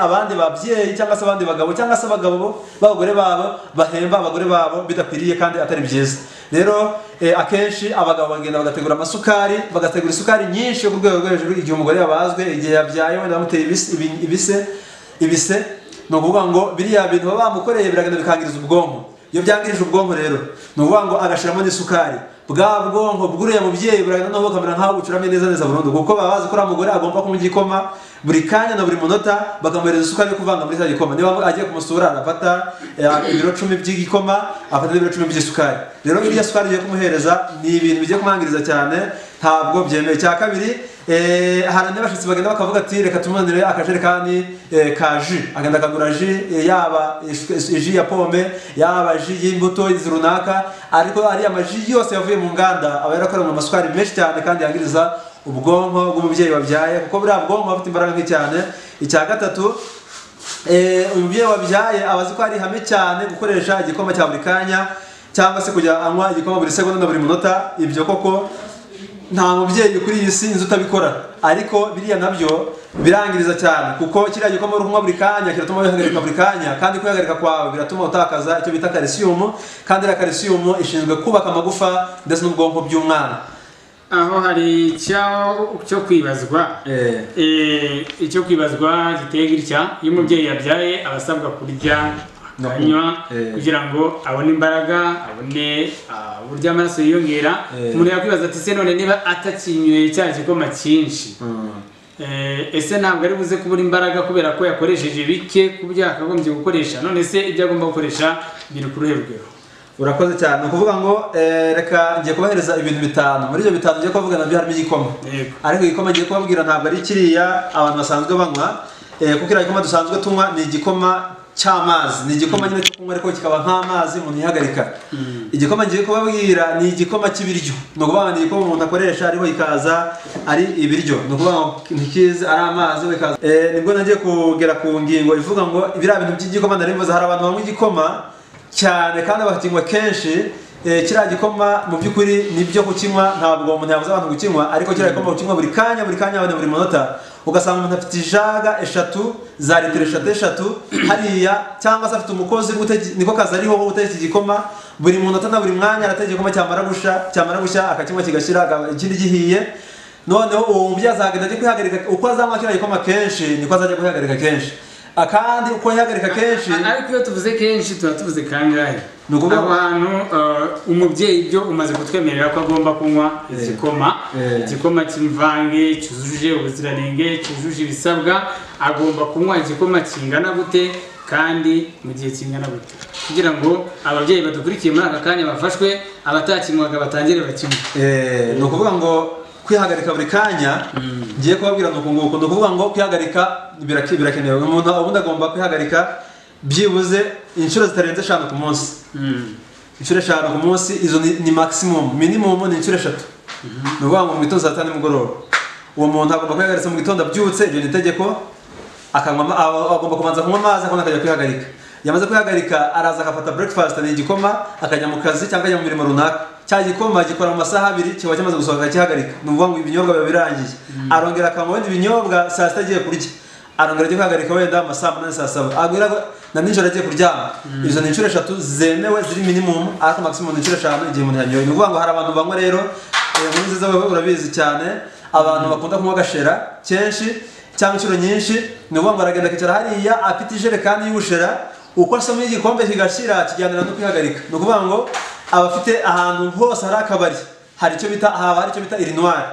Speaker 1: abandi babyeyi cyangwa se abandi bagabo cyangwa se abagabo b'abagore babo bahemba abagore babo bidakwiriye kandi atari byiza rero akenshi abagabo bagenda bagategura amasukari bagategura isukari nyinshi yo ku rwego rwo hejuru igihe umugore yabazwe igihe yabyaye wenda bamuteye ibise ni ukuvuga ngo biriya bintu baba bamukoreye biragenda bikangiriza ubwonko iyo byangirije ubwonko rero ni ukuvuga ngo agashyiramo n'isukari bwa bwonko bw'uriya mubyeyi buragenda noneho bukamera nk'aho bucuramye neza burundu kuko baba bazi ko uriya mugore agomba kunywa igikoma buri kanya na buri munota bakamuhereza isukari yo kuvanga muri cya gikoma niba agiye kumusura arafata ibiro 10 by'igikoma afata n'ibiro 10 by'isukari rero iriya sukari ugiye kumuhereza ni ibintu bigiye kumwangiriza cyane ntabwo byemewe cya kabiri hari n'abashitsi bagenda bakavuga ati reka tumunanire akajerekani ka ji agenda akagura ji yaba ji ya pome yaba ji y'imbuto runaka ariko ari amaji yose yavuye mu nganda aba yarakorewe mu masukari menshi cyane kandi yangiriza ubwonko bw'umubyeyi wabyaye kuko buriya bwonko bafite imbaraga nke cyane icya gatatu umubyeyi wabyaye abazi ko ari ihame cyane gukoresha igikoma cya buri kanya cyangwa se kujya anywa igikoma buri segonda na buri munota ibyo koko nta mubyeyi kuri iyi si inzu utabikora ariko biriya nabyo birangiriza cyane kuko kiriya gikoma uri kunywa buri kanya kiratuma wihagarika buri kanya kandi kwihagarika kwawe biratuma utakaza icyo bita calcium kandi iriya calcium ishinzwe kubaka amagufa ndetse n'ubwonko by'umwana
Speaker 2: aho hari cyo kwibazwa icyo kwibazwa giteye gitya iyo umubyeyi yabyaye abasabwa kurya akanywa kugira ngo abone imbaraga abone uburyo amaraso yiyongera umuntu yakwibaza ati se none niba atakinyweye cya gikoma cyinshi ese ntabwo ari buze kubura imbaraga kubera ko yakoresheje bike ku byo yakagombye gukoresha none se ibyo agomba gukoresha biri ku ruhe rugero
Speaker 1: urakoze cyane ni ukuvuga ngo reka ngiye kubahereza ibintu 5 muri ibyo 5 ngiye kubavuga nabyo harimo igikoma ariko igikoma ngiye kubabwira ntabwo ari kiriya abantu basanzwe banywa kuko iriya gikoma dusanzwe tunywa ni igikoma cy'amazi, ni igikoma nyine cyo kunywa ariko kikaba nk'amazi umuntu yihagarika. Igikoma ngiye kubabwira ni igikoma cy'ibiryo, no kuvuga ni igikoma umuntu akoresha ariho ikaza ari ibiryo, no kuvuga ntikize ari amazi we kaza. Nibwo nagiye kugera ku ngingo ivuga ngo ibira bintu by'igikoma narimvuze, hari abantu banywa igikoma cyane kandi bakakinywa kenshi. Kiriya gikoma mu by'ukuri nibyo kukinywa, ntabwo umuntu yabuza abantu kukinywa, ariko kiriya gikoma kukinywa buri kanya buri munota, ugasanga umuntu afite ijaga 3 za litiro 3 hariya, cyangwa se afite umukozi niko kazi ariho wo guteka igikoma buri munota na buri mwanya, arateka igikoma cyamara gushya akakinywa kigashira ikindi gihiye. Noneho uwo mubyeyi azagenda ajya kwihagarika, uko azanywa kiriya gikoma kenshi niko azajya kwihagarika kenshi, akandi uko yihagarika kenshi.
Speaker 2: Ariko iyo tuvuze kenshi tuba tuvuze kangahe? Abantu umubyeyi ibyo umaze kutwemerera ko agomba kunywa igikoma cy'imvange cyujuje ubuziranenge, cyujuje ibisabwa, agomba kunywa igikoma kingana gute kandi mu gihe kingana gute, kugira ngo ababyeyi badukurikiye muri aka kanya bafashwe, abatakinywaga batangire bakinywe.
Speaker 1: Ni ukuvuga ngo kwihagarika buri kanya ngiye kubabwira nuko nguko, ni ukuvuga ngo kwihagarika birakenewe. Umuntu ubundi agomba kwihagarika byibuze inshuro zitarenze 5 ku munsi. Inshuro 5 ku munsi, izo ni maximum. Minimum ni inshuro 3. Ni ukuvuga ngo mu gitondo saa 5 nimugoroba uwo muntu agomba kwihagarika mu gitondo abyutse, ibyo ni itegeko. Agomba kubanza kunywa amazi akabona akajya kwihagarika. Yamaze kwihagarika araza agafata breakfast, ni igikoma, akajya mu kazi cyangwa ajya mu mirimo runaka. Cya gikoma gikora mu masaha 2 kiba cyamaze gusohoka kihagarika, ni ukuvuga ngo ibinyobwa biba birangiye. Arongera akanywa ibindi binyobwa saa 6 agiye kurya, arongera ajya kwihagarika wenda amasaha 8 saa 7, agwira na nijoro agiye kuryama. Izo ni inshuro 3 zemewe ziri minimum, ariko maximum ni inshuro 5 igihe umuntu yanyoye. Ni ukuvuga ngo hari abantu banywa rero, muri nziza wowe urabizi cyane, abantu bakunda kunywa gashera kenshi cyangwa inshuro nyinshi. Ni ukuvuga ngo aragenda akicara hariya afite ijerekani y'ubushera, uko asoma igikombe kigashira kijyanira no kwihagarika. Ni ukuvuga ngo abafite ahantu hose hari akabari, hari icyo bita urinoir.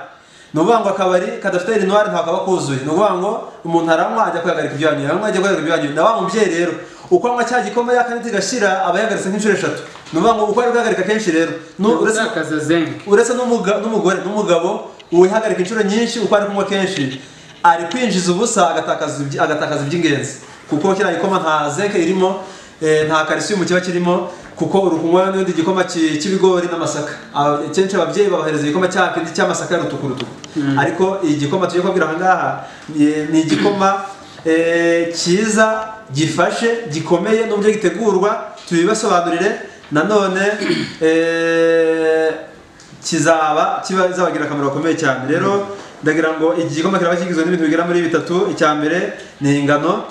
Speaker 1: Ni ukuvuga ngo akabari kadafite urinoir ntabwo kaba kuzuye. Ni ukuvuga ngo umuntu aranywa ajya kwihagarika ibyo yanyoye, na wa mubyeyi rero uko anywa cya gikoma yakaniti gashira aba yagaritse nk'inshuro 3. Ni ukuvuga ngo uko ari kwihagarika kenshi rero, uretse n'umugabo wihagarika inshuro nyinshi, uko ari kunywa kenshi ari kwinjiza ubusa, agatakaza iby'ingenzi, kuko kiriya gikoma nta zinc irimo, nta calcium kiba kirimo, kuko urukunywa n'indi gikoma cy'ibigori n'amasaka. Kenshi ababyeyi babahereza igikoma cy'amasaka y'urutuku. Ariko igikoma tugiye kubwira aha ngaha ni igikoma cyiza, gifashe, gikomeye, n'uburyo gitegurwa tubibasobanurire. Nanone kizabagira akamaro gakomeye cyane. Rero ndagira ngo iki gikoma kiraba kigizwe n'ibintu bigera muri 3. Icya mbere ni ingano,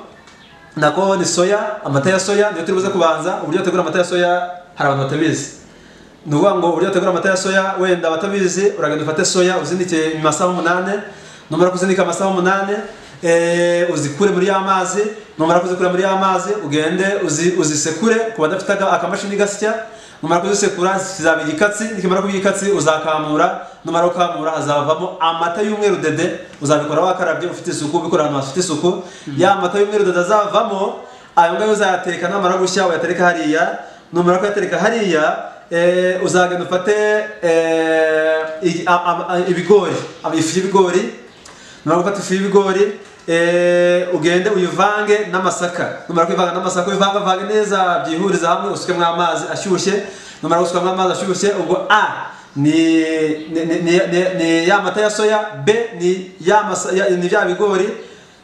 Speaker 1: nako ni soya, amata ya soya. Niyo turibuze kubanza. Uburyo bategura amata ya soya hari abantu batabizi. Ni ukuvuga ngo uburyo bategura amata ya soya, wenda batabizi, uragenda ufate soya uzindike mu masaha 8, numara kuzindika amasaha 8, uzikure muri amazi. Numara kuzikura muri amazi ugende uzisekure, kuba dafite akamashini gasya. Numara kuzisekura zizaba igikatsi, nikimara kuba igikatsi uzakamura. Numara ukamura hazavamo amata y'umweru dede, uzabikora wakarabye ufite isuku, ubikora ahantu hafite isuku. Ya amata y'umweru dede azavamo, ayo ngayo uzayateka, namara gushya uyatereka hariya. Numara kuyatereka hariya, uzagenda ufate ibigori, ifu y'ibigori. Numara gufata ifu y'ibigori, ugende uyivange n'amasaka. Numara kuyivanga n'amasaka, uyivange neza, byihuriza hamwe, usukemo amazi ashyushye. Numara gusukamo amazi ashyushye, ubwo ni ya mata ya soya, B ni bya bigori,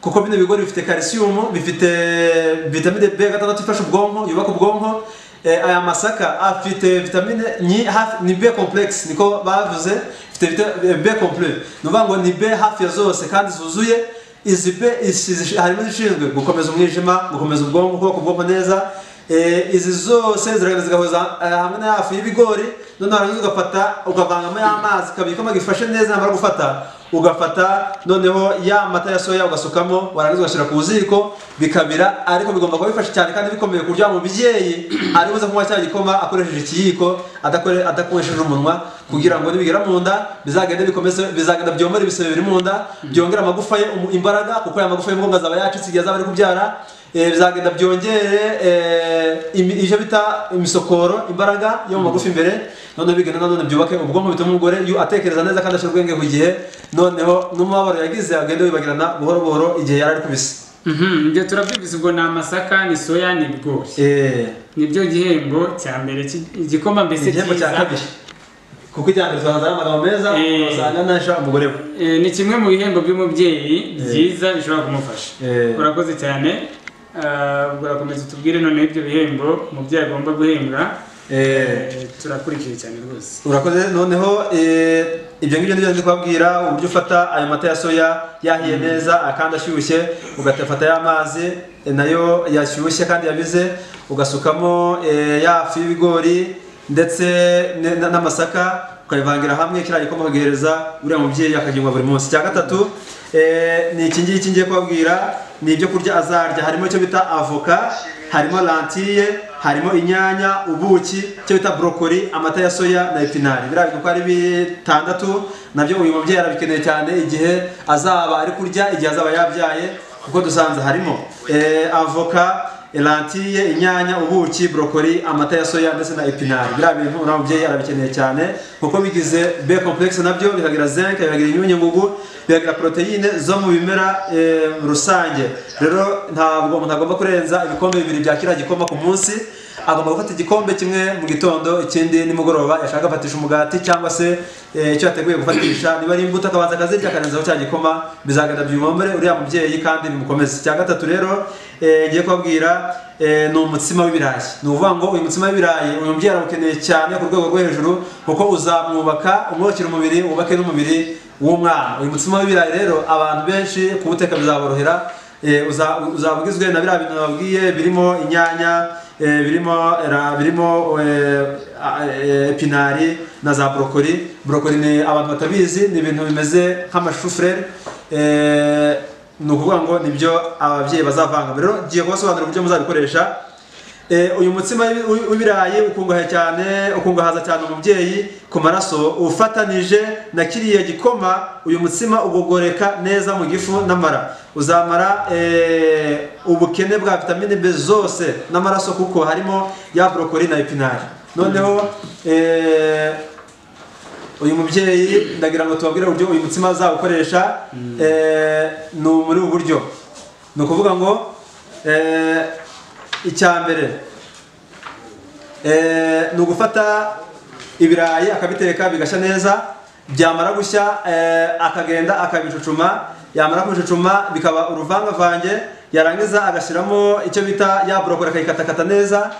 Speaker 1: kuko bino bigori bifite calcium, bifite vitamine B6 ifasha ubwonko, yubaka ubwonko. Aya masaka afite vitamine ni B complex, niko bavuze, ifite B complet. Ni ukuvuga ngo ni B hafi ya zose kandi zuzuye. Izi B harimo izishinzwe gukomeza umwijima, gukomeza ubwonko, kubaka ubwonko neza. Izi zose ziragenda zigahuza hamwe na hafi y'ibigori. None warangiza ugafata ukavangamo y'amazi, kabikoma gifashe neza. Namara gufata ugafata noneho ya mata ya soya ugasukamo, warangiza ugashyira ku ziko bikabira. Ariko bigomba kuba bifashe cyane kandi bikomeye ku buryo umubyeyi ari buze kunywa cya gikoma akoresheje ikiyiko, adakoresheje umunwa, kugira ngo nibigera mu nda bizagende bikomeze, bizagenda byomora ibisebe biri mu nda, byongera amagufa ye imbaraga, kuko aya magufa y'umugongo azaba yacitse igihe azaba ari kubyara. Bizagenda byongere ivyo bita imisokoro, imbaraga yo mu magufa imbere. None bigenda nanone byubake ubwonko, bituma umugore atekereza neza kandi ashobora ubwenge ku gihe. Noneho n'umubabaro yagize agende wibagirana buhoro buhoro igihe yari ari kubisa.
Speaker 2: ibyo turabyumvise ubwo ni amasaka ni soya ni ibigori nibyo gihembo cya mbere igikoma mbese
Speaker 1: igihembo cya kabiri kuko ijyambere twahanze amagambo meza usanga nasha umugore we
Speaker 2: ni kimwe mu bihembo by'umubyeyi byiza bishobora kumufasha urakoze cyane urakomeza utubwire none ibyo bihembo umubyeyi agomba guhembwa turakurikiye cyane rwose
Speaker 1: urakoze noneho ibyo ngibyo nibyo ndi kubabwira uburyo ufata ayo mata ya soya yahiye neza kandi ashyushye ugatafata y'amazi nayo yashyushye kandi yabize ugasukamo ya fu y'ibigori ndetse n'amasaka ukabivangira hamwe kiriya gikoma ukagihereza uriya mubyeyi akaginywa buri munsi. Cya gatatu ni iki ngiki ngiye kubabwira ni ibyo kurya azarya harimo icyo bita avoka harimo lentille harimo inyanya ubuki icyo bita brocoli amata ya soya na epinari biriya bintu uko ari bitandatu nabyo uyu mubyeyi arabikeneye cyane igihe azaba ari kurya igihe azaba yabyaye kuko dusanze harimo avoka lentille inyanya ubuki brocoli amata ya soya ndetse na epinari biriya bintu uyu mubyeyi arabikeneye cyane kuko bigize B complexe nabyo bikagira zinc bikagira imyunyungugu bikagira proteine zo mu bimera rusange. Rero ntabwo umuntu agomba kurenza ibikombe bibiri bya kiriya gikoma ku munsi agomba gufata igikombe kimwe mu gitondo ikindi nimugoroba yashaka afatisha umugati cyangwa se icyo yateguye gufatisha niba ari imbuto akabanza akazirya akarenzaho cya gikoma bizagenda byumomere uriya mubyeyi kandi bimukomeze. Cya gatatu rero ngiye kubabwira ni umutsima w'ibirayi. Ni ukuvuga ngo uyu mutsima w'ibirayi uyu mubyeyi arawukeneye cyane ku rwego rwo hejuru kuko uzamwubaka umwubakira umubiri wubake n'umubiri w'umwana. Uyu mutsima w'ibirayi rero abantu benshi kuwuteka bizaborohera uzaba ugizwe na biriya bintu nababwiye birimo inyanya birimo epinari na za brocoli. Brocoli ni abantu batabizi ni ibintu bimeze nk'amashufureri ni ukuvuga ngo nibyo ababyeyi bazavanga. Rero ngiye kubasobanurira uburyo muzabikoresha. Uyu mutsima w'ibirayi ukungahaza cyane umubyeyi ku maraso ufatanije na kiriya gikoma. Uyu mutsima ugogoreka neza mu gifu n'amara uzamara ubukene bwa vitamine B zose n'amaraso kuko harimo ya brocoli na epinari. Noneho uyu mubyeyi ndagira ngo tubabwire uburyo uyu mutsima azawukoresha ni muri ubu buryo. Ni ukuvuga ngo icya mbere ni ugufata ibirayi akabiteka bigashya neza byamara gushya akagenda akabicucuma yamara kubicucuma bikaba uruvangavange yarangiza agashyiramo icyo bita ya brocoli akayikatakata neza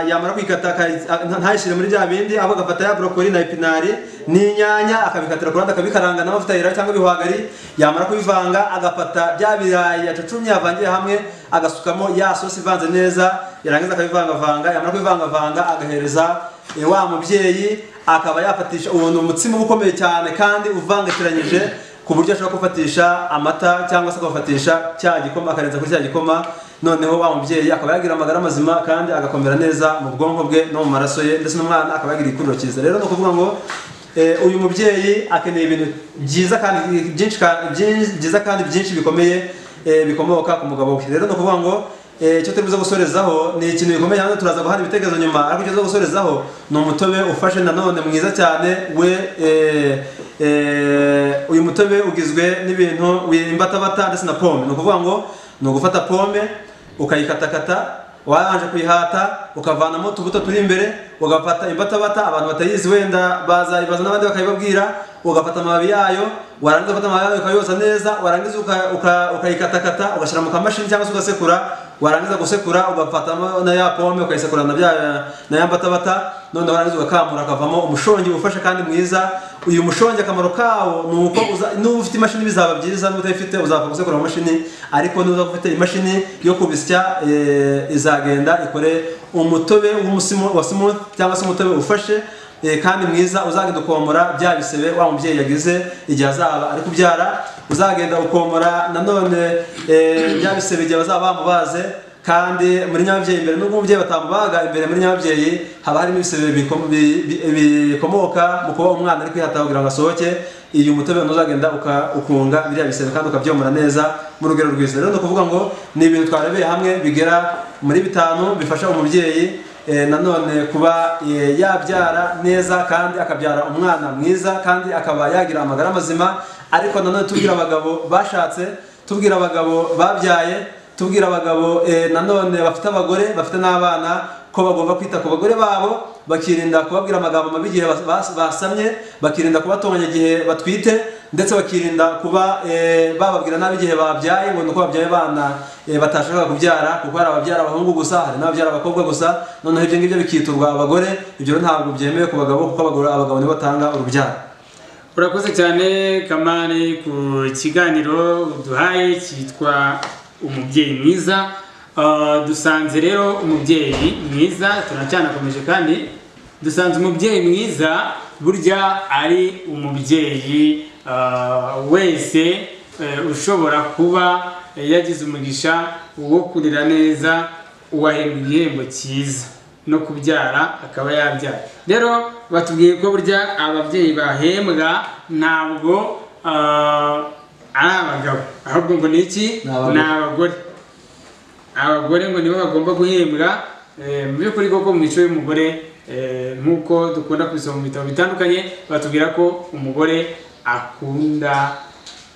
Speaker 1: yamara kuyikata ntayishyire muri bya bindi ahubwo agafata ya brocoli na epinari n'inyanya akabikatira ku ruhande akabikaranga n'amavuta y'ibirayi cyangwa ibihwagari yamara kubivanga agafata bya birayi yacucumye yavangiye hamwe agasukamo ya sosi ivanze neza yarangiza akabivangavanga yamara kubivangavanga agahereza wa mubyeyi akaba yafatisha uwo ni umutsima ukomeye cyane kandi uvangatiranyije ku buryo ashobora gufatisha amata cyangwa se agafatisha cya gikoma akarenza kuri cya gikoma. Noneho wa mubyeyi akaba yagira amagara mazima kandi agakomera neza mu bwonko bwe no mu maraso ye ndetse n'umwana akaba yagira ikuriro cyiza. Rero ni ukuvuga ngo uyu mubyeyi akeneye ibintu byiza kandi byinshi bikomeye bikomoka ku mugabo we. Rero ni ukuvuga ngo icyo turi buze gusorezaho ni ikintu gikomeye hano turaza guhana ibitekerezo nyuma ariko icyo tuza gusorezaho ni umutobe ufashe nanone mwiza cyane uyu mutobe ugizwe n'ibintu w'imbatabata ndetse na pome. Ni ukuvuga ngo ni ugufata pome ukayikatakata wabanje kuyihata ukavanamo utubuto turi imbere ugafata imbatabata abantu batayizi wenda bazayibaza n'abandi bakayibabwira ugafata amababi yayo warangiza ufata amababi yayo ukayoza neza warangiza ukayikatakata ugashyira mu kamashini cyangwa se ugasekura warangiza gusekura ugafatamo na ya pome ukayisekura na ya mbatabata noneho warangiza ugakamura akavamo umushongi ufashe kandi mwiza. Uyu mushongi akamaro kawo ni uko n'uba ufite imashini bizaba byiza n'utayifite uzapfa gusekura mu mashini ariko n'uba ufite imashini yo kubisya izagenda ikore umutobe wa smooth cyangwa se umutobe ufashe kandi mwiza uzagenda ukomora bya bisebe wa mubyeyi yagize igihe azaba ari kubyara uzagenda ukomora nanone bya bisebe igihe bazaba bamubaze kandi muri nyababyeyi imbere n'ubwo umubyeyi batamubaga imbere muri nyababyeyi haba harimo ibisebe bikomoka mu kuba umwana ari kwihata kugira ngo asohoke. Iyo umutobe uzagenda ukunga biriya bisebe kandi ukabyomora neza mu rugero rwiza. Rero ni ukuvuga ngo ni ibintu twarebeye hamwe bigera muri 5 bifasha umubyeyi nanone kuba yabyara neza kandi akabyara umwana mwiza kandi akaba yagira amagara mazima. Ariko nanone tubwira abagabo bashatse tubwira abagabo babyaye, tubwira abagabo nanone bafite abagore bafite n'abana ko bagomba kwita ku bagore babo, bakirinda kubabwira amagambo mabi igihe basamye, bakirinda kubatonganya igihe batwite, ndetse bakirinda kuba bababwira nabi igihe babyaye ngo nuko babyaye abana batashaka kubyara, kuko hari ababyara abahungu gusa, hari n'ababyara abakobwa gusa, noneho ibyo ngibyo bikiturwa abagore. Ibyo ntabwo byemewe ku bagabo, kuko abagabo nibo batanga urubyaro.
Speaker 2: Urakoze cyane Kamari ku kiganiro duhaye cyitwa umubyeyi mwiza. Dusanze rero umubyeyi mwiza, turacyanakomeje kandi dusanze umubyeyi mwiza burya ari umubyeyi wese ushobora kuba yagize umugisha wo kurera neza, uwahembwa igihembo cyiza no kubyara akaba yabyara. Rero batubwiye ko burya ababyeyi bahembwa ntabwo ari abagabo, ahubwo ngo ni iki? Ni abagore. Abagore ngo nibo bagomba guhembwa. Mu by'ukuri koko mu mico y'umugore nk'uko dukunda kubisoma mu bitabo bitandukanye, batubwira ko umugore akunda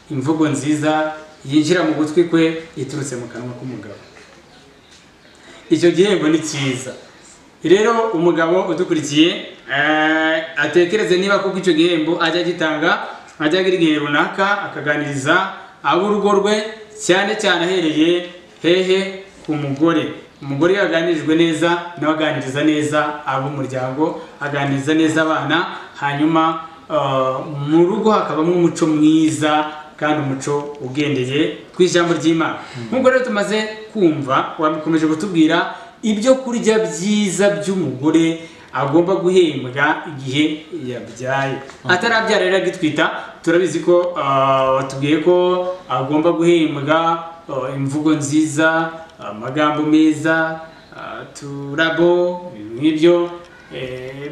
Speaker 2: imvugo nziza yinjira mu gutwi kwe iturutse mu kanwa k'umugabo. Icyo gihembo ni cyiza. Rero umugabo udukurikiye atekereze niba kuko icyo gihembo ajya agitanga, ajya agira igihe runaka akaganiriza ab'urugo rwe, cyane cyane ahereye hehe? Ku mugore. Umugore yaganirijwe neza nawe aganiriza neza ab'umuryango, aganiriza neza abana, hanyuma mu rugo hakabamo umuco mwiza kandi umuco ugendeye ku ijambo ry'Imana. Nk'uko rero tumaze kumva, wakomeje kutubwira ibyo kurya byiza by'umugore agomba guhembwa igihe yabyaye. Atarabyara rero agitwita, turabizi ko watubwiye ko agomba guhembwa imvugo nziza, amagambo meza, turabo, nk'ibyo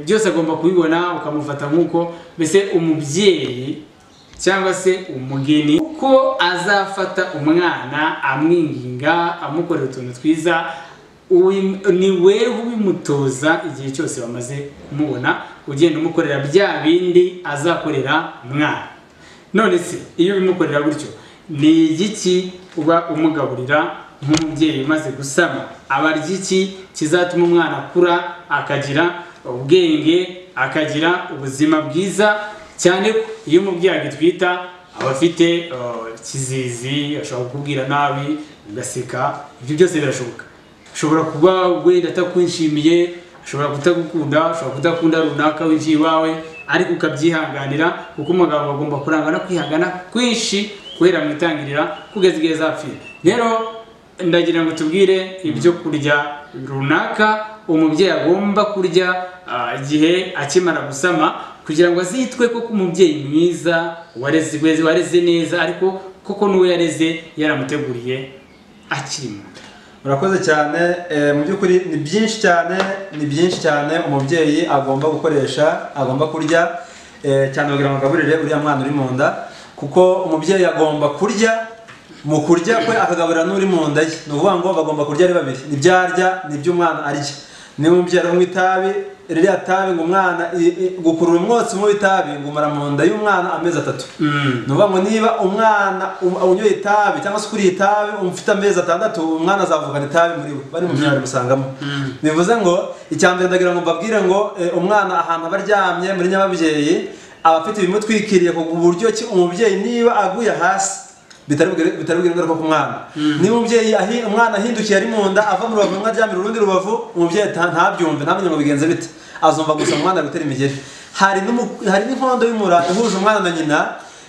Speaker 2: byose agomba kubibona, ukamufata nk'uko mbese umubyeyi cyangwa se umugeni, uko azafata umwana amwinginga, amukorera utuntu twiza, ni wewe ubimutoza igihe cyose bamaze kumubona, ugenda umukorera bya bindi azakorera umwana. None se iyo ubimukorera gutyo, ni igiki uba umugaburira nk'umubyeyi umaze gusama? Abarya iki kizatuma umwana akura akagira ubwenge, akagira ubuzima bwiza? Cyane ko iyo umubyeyi agitwita aba afite kizizi, ashobora kukubwira nabi ugaseka. Ibyo byose birashoboka. Ashobora kuba wenda atakwishimiye, ashobora kutagukunda, ashobora kudakunda runaka w'injiye iwawe, ariko ukabyihanganira, kuko umugabo agomba kurangwa no kwihangana kwinshi guhera mu itangirira kugeza igihe azapfira. Rero ndagira ngo tubwire ibyo kurya runaka umubyeyi agomba kurya igihe akimara gusama, kugira ngo azitwe koko umubyeyi mwiza wareze neza, ariko koko n'uwo yareze yaramuteguriye akiri mu nda.
Speaker 1: Murakoze cyane. Mu by'ukuri ni byinshi cyane umubyeyi agomba gukoresha, agomba kurya cyane kugira ngo agaburire uriya mwana uri mu nda, kuko umubyeyi agomba kurya, mu kurya kwe akagaburira n'uri mu nda ye. Ni ukuvuga ngo bagomba kurya ari babiri, nibyo arya nibyo umwana arya. Niba umubyeyi anywa itabi, ririya tabi ngo umwana gukurura umwotsi mu itabi ngo umara mu nda y'umwana amezi 3. Ni ukuvuga ngo niba umwana unyoye itabi cyangwa se ukuriye itabi ufite amezi 6, umwana azavukana itabi muri we, bari mu myaka gusangamo. Bivuze ngo icyambere ndagira ngo mbabwire ngo umwana ahantu aba aryamye muri nyababyeyi aba afite ibimutwikiriye ku buryo ki umubyeyi niba aguye hasi bitari ingaruka ku mwana. Niba umwana ahindukiye ari mu nda ava mu rubavu rumwe aryamira urundi rubavu, umubyeyi ntabyumve, ntamenye ngo bigenze bite, azumva gusa umwana ari gutera imigeri. Hari n'inkondo y'umura ihuje umwana na nyina.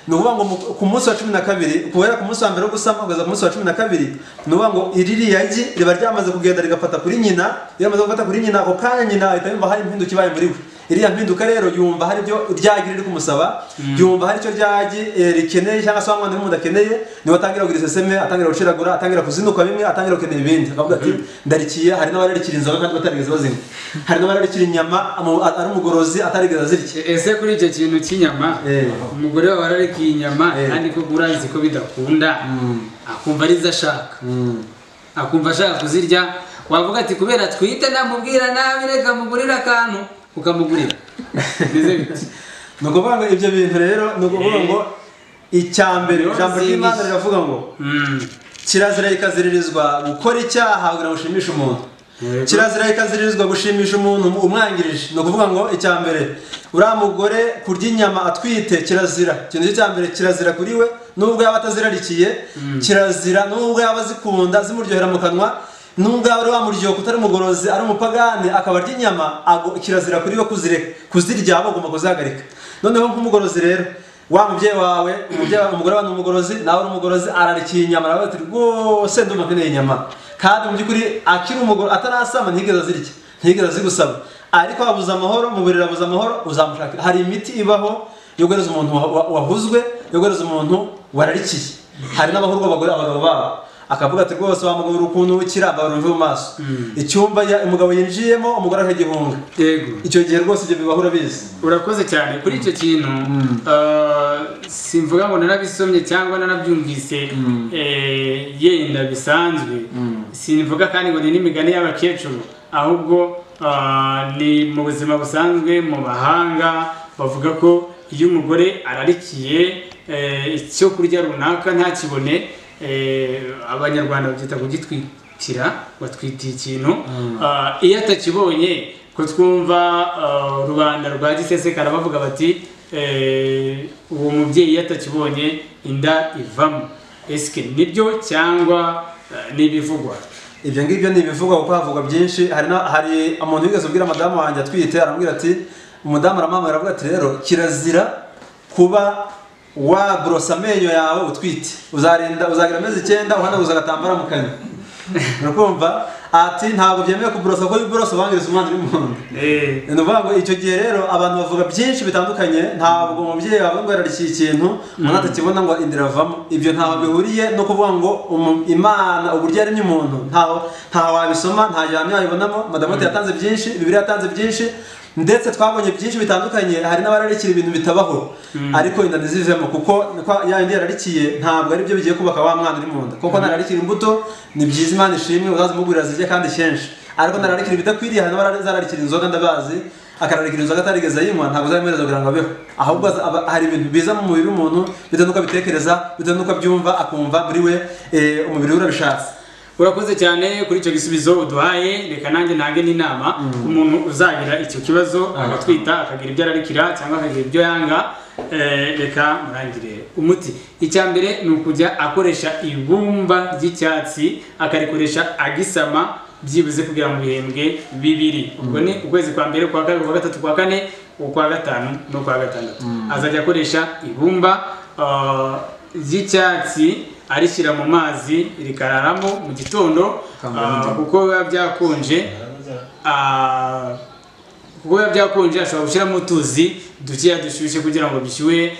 Speaker 1: Ni ukuvuga ngo ku munsi wa 12, kubera ku munsi wa mbere wo gusama kugeza ku munsi wa 12, ni ukuvuga ngo iririya gi riba ryamaze kugenda rigafata kuri nyina. Iyo amaze gufata kuri nyina, ako kanya nyina ahita yumva hari impinduka ibaye muri we. Iriya mpinduka rero yumva hari ibyo ryagi riri kumusaba, yumva hari icyo ryagi rikeneye cyangwa se umwana n'umuntu akeneye, niwe atangira kugira iseseme, atangira guciragura, atangira kuzinuka bimwe, atangira gukenera ibindi. Akavuga ati ndarikiye. Hari n'abararikira inzoga kandi batarigeze bazinywa. Hari n'abararikira inyama ari umugorozi atarigeze azirya.
Speaker 2: Ese kuri icyo kintu cy'inyama, umugore wawe ararikiye inyama kandi ko urazi ko bidakunda, akumva arizo ashaka, akumva ashaka kuzirya, wavuga ati kubera twite ndamubwira nabi reka mugurira akantu ukamugurira.
Speaker 1: Ni ukuvuga ngo ibyo bintu rero, ni ukuvuga ngo icyambere ijambo ry'Imana riravuga ngo kirazira ikaziririzwa gukora icyaha kugira ngo ushimishe umuntu. Kirazira ikaziririzwa gushimisha umuntu umwangirije. No kuvuga ngo icyambere uriya mugore kurya inyama atwite kirazira. Ikintu cyambere kirazira kuri we nubwo yaba atazirarikiye, kirazira nubwo yaba zikunda zimuryohera mu kanwa, nubwo yaba ari wamuryoha kutari umugorozi ari umupagani akaba arya inyama, kirazira kuri we kuzirya bagomba kuzihagarika. Noneho nk'umugorozi rero wa mubyeyi wawe umugore wa n'umugorozi nawe uri umugorozi ararikiye inyama nawe ati rwose ndumva nkeneye inyama, kandi mu by'ukuri akiri umugore atarasama ntigeze azirya ntigeze azigusaba, ariko wabuze amahoro mu buriri abuze amahoro uzamushakira. Hari imiti ibaho yo guhereza umuntu wahuzwe, yo guhereza umuntu wararikiye. Hari n'abahurwa abagabo babo akavuga ati rwose wa mugabo urukuntu ukiramba barumve mu maso icyumba umugabo yinjiyemo umugore akagihunga.
Speaker 2: Yego,
Speaker 1: icyo gihe rwose ibyo bibahura bizi.
Speaker 2: Urakoze cyane kuri icyo kintu. Simvuga ngo narabisomye cyangwa narabyumvise yenda bisanzwe, simvuga kandi ngo ni n'imigani y'abakecuru, ahubwo ni mu buzima busanzwe mu bahanga bavuga ko iyo umugore ararikiye icyo kurya runaka ntakibone, abanyarwanda babyita kugitwikira, batwitiye ikintu. Iyo atakibonye ko twumva rubanda rwa Gisesekara bavuga bati uwo mubyeyi iyo atakibonye inda ivamo. Eske nibyo cyangwa n'ibivugwa?
Speaker 1: Ibyo ngibyo ni ibivugwa kuko havugwa byinshi. Hari umuntu wigeze ubwira madamu wanjye atwite, arambwira ati umudamu aramamara aravuga ati rero kirazira kuba wabrosa amenyo yawe utwite, uzagira amezi 9 uhanaguza agatambara mu kanwa. Urakumva ati ntabwo byemewe kubrosa ko ibrosa bangiriza umwana uri mu nda. Nuvuga ngo icyo gihe rero abantu bavuga byinshi bitandukanye. Ntabwo umubyeyi wawe ngo yararikiye ikintu umuntu atakibona ngo indiravamo. Ibyo ntaho bihuriye no kuvuga ngo Imana uburyo yaremye umuntu ntaho wabisoma, nta gihamya wabibonamo. Madamu yatanze byinshi, Bibiliya yatanze byinshi, ndetse twabonye byinshi bitandukanye. Hari n'abararikira ibintu bitabaho ariko inda ntizivemo, kuko yandi yararikiye ntabwo ari byo bigiye kubaka wa mwana uri mu nda. Kuko nararikira imbuto ni byiza, Imana ishimwe, uzazimugurira zijye kandi kenshi, ariko nararikira ibidakwiriye. Hari n'abararikira inzoga ndabazi, akararikira inzoga atarigeze ayinywa, ntabwo uzayimuhereza kugira ngo abeho. Ahubwo hari ibintu biza mu mubiri w'umuntu bitewe n'uko abitekereza, bitewe n'uko abyumva, akumva muri we umubiri we urabishatse.
Speaker 2: Urakoze cyane kuri icyo gisubizo uduhaye. Reka nanjye ntange n'inama umuntu uzagira icyo kibazo agatwita akagira ibyo ararikira cyangwa akagira ibyo yanga, reka murangire umuti. Icyambere ni ukujya akoresha ibumba ry'icyatsi, akarikoresha agisama byibuze kugira ngo bihembwe 2. Ubwo ni ukwezi kwa mbere, kwa kabiri, kwa gatatu, kwa kane, kwa gatanu no kwa gatandatu. Azajya akoresha ibumba ry'icyatsi arishyira mu mazi rikararamo mu gitondo, kuko biba byakonje ashobora gushyiramo utuzi dukeya dushyushye kugira ngo bishyuhe.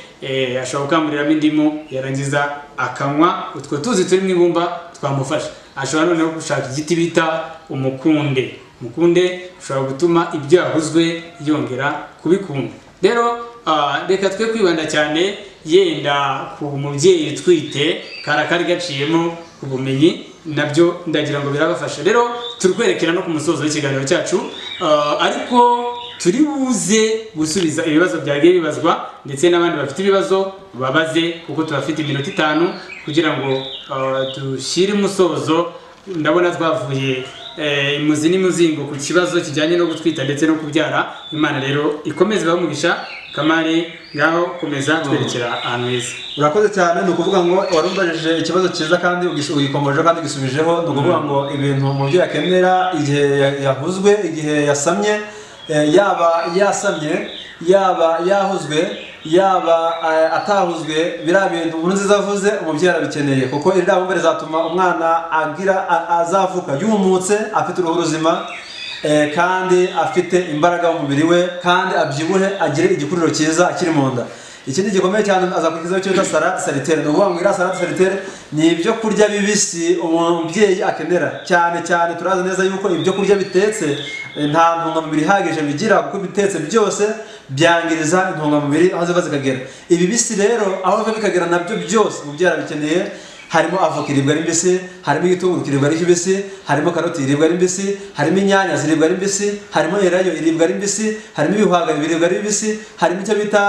Speaker 2: Ashobora gukamuriramo indimu, yarangiza akanywa utwo tuzi turi mu ibumba twamufasha. Ashobora noneho gushaka igiti bita umukunde. Umukunde ushobora gutuma ibyo yahuzwe yongera kubikunda. Rero reka twe kwibanda cyane yenda ku mubyeyi utwite karakari gaciyemo ubumenyi, nabyo ndagira ngo birabafasha. Rero turi kwerekera no ku musozo w'ikiganiro cyacu, ariko turi buze gusubiza ibibazo byagiye bibazwa, ndetse n'abandi bafite ibibazo babaze, kuko turafite iminota 5 kugira ngo dushyire umusozo. Ndabona twavuye imuzi n'umuzingo ku kibazo kijyanye no gutwita ndetse no kubyara. Imana rero ikomeze bamugisha. Kamari, ngaho komeza twerekera ahantu heza.
Speaker 1: Urakoze cyane. Ni ukuvuga ngo warumbarije ikibazo cyiza kandi ugikomeje kandi gisubijeho. Ni ukuvuga ngo ibintu umubyeyi akenera igihe yahuzwe, igihe yasamye, yaba yasamye, yaba yahuzwe, yaba atahuzwe, biriya bintu umuntu nziza avuze umubyeyi arabikeneye, kuko iri bumba rizatuma umwana azavuka yumutse, afite uruhu ruzima, kandi afite imbaraga mu mubiri we, kandi abyibuhe, agire igikuriro cyiza akiri mu nda. Ikindi gikomeye cyane azakurikizaho cyo bita salade salitaire. Ni ukuvuga ngo iriya salade salitaire ni ibyo kurya bibisi umubyeyi akenera cyane cyane. Turazi neza yuko ibyo kurya bitetse nta ntungamubiri ihagije bigira, kuko bitetse byose byangiriza intungamubiri aho ziva zikagera. Ibi bisi rero aho biva bikagera nabyo byose umubyeyi arabikeneye. harimo avoka iribwa ari mbisi, harimo igitunguru kiribwa ari kibisi, harimo karoti iribwa ari mbisi, harimo inyanya ziribwa ari mbisi, harimo elayo iribwa ari mbisi, harimo ibihwagari biribwa ari bibisi, harimo icyo bita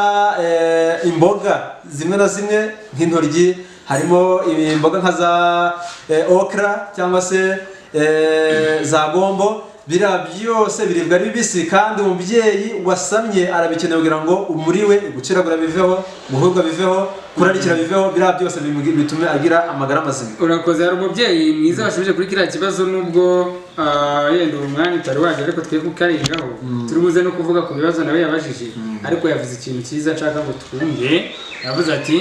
Speaker 1: imboga zimwe na zimwe nk'intoryi, harimo imboga nka za okra cyangwa se za gombo, biriya byose biribwa ari bibisi, kandi umubyeyi wasamye arabikeneye kugira ngo umuriwe guciragura biveho, guhurwa biveho, kurarikira biveho, biriya byose bitume agira amagara mazima.
Speaker 2: Urakoze. Hari umubyeyi mwiza washubije kuri kiriya kibazo, nubwo yenda umwanya utari waje, ariko twe kukaringaho turi buze no kuvuga ku bibazo nawe yabajije, ariko yavuze ikintu cyiza nshaka ngo twumve. Yavuze ati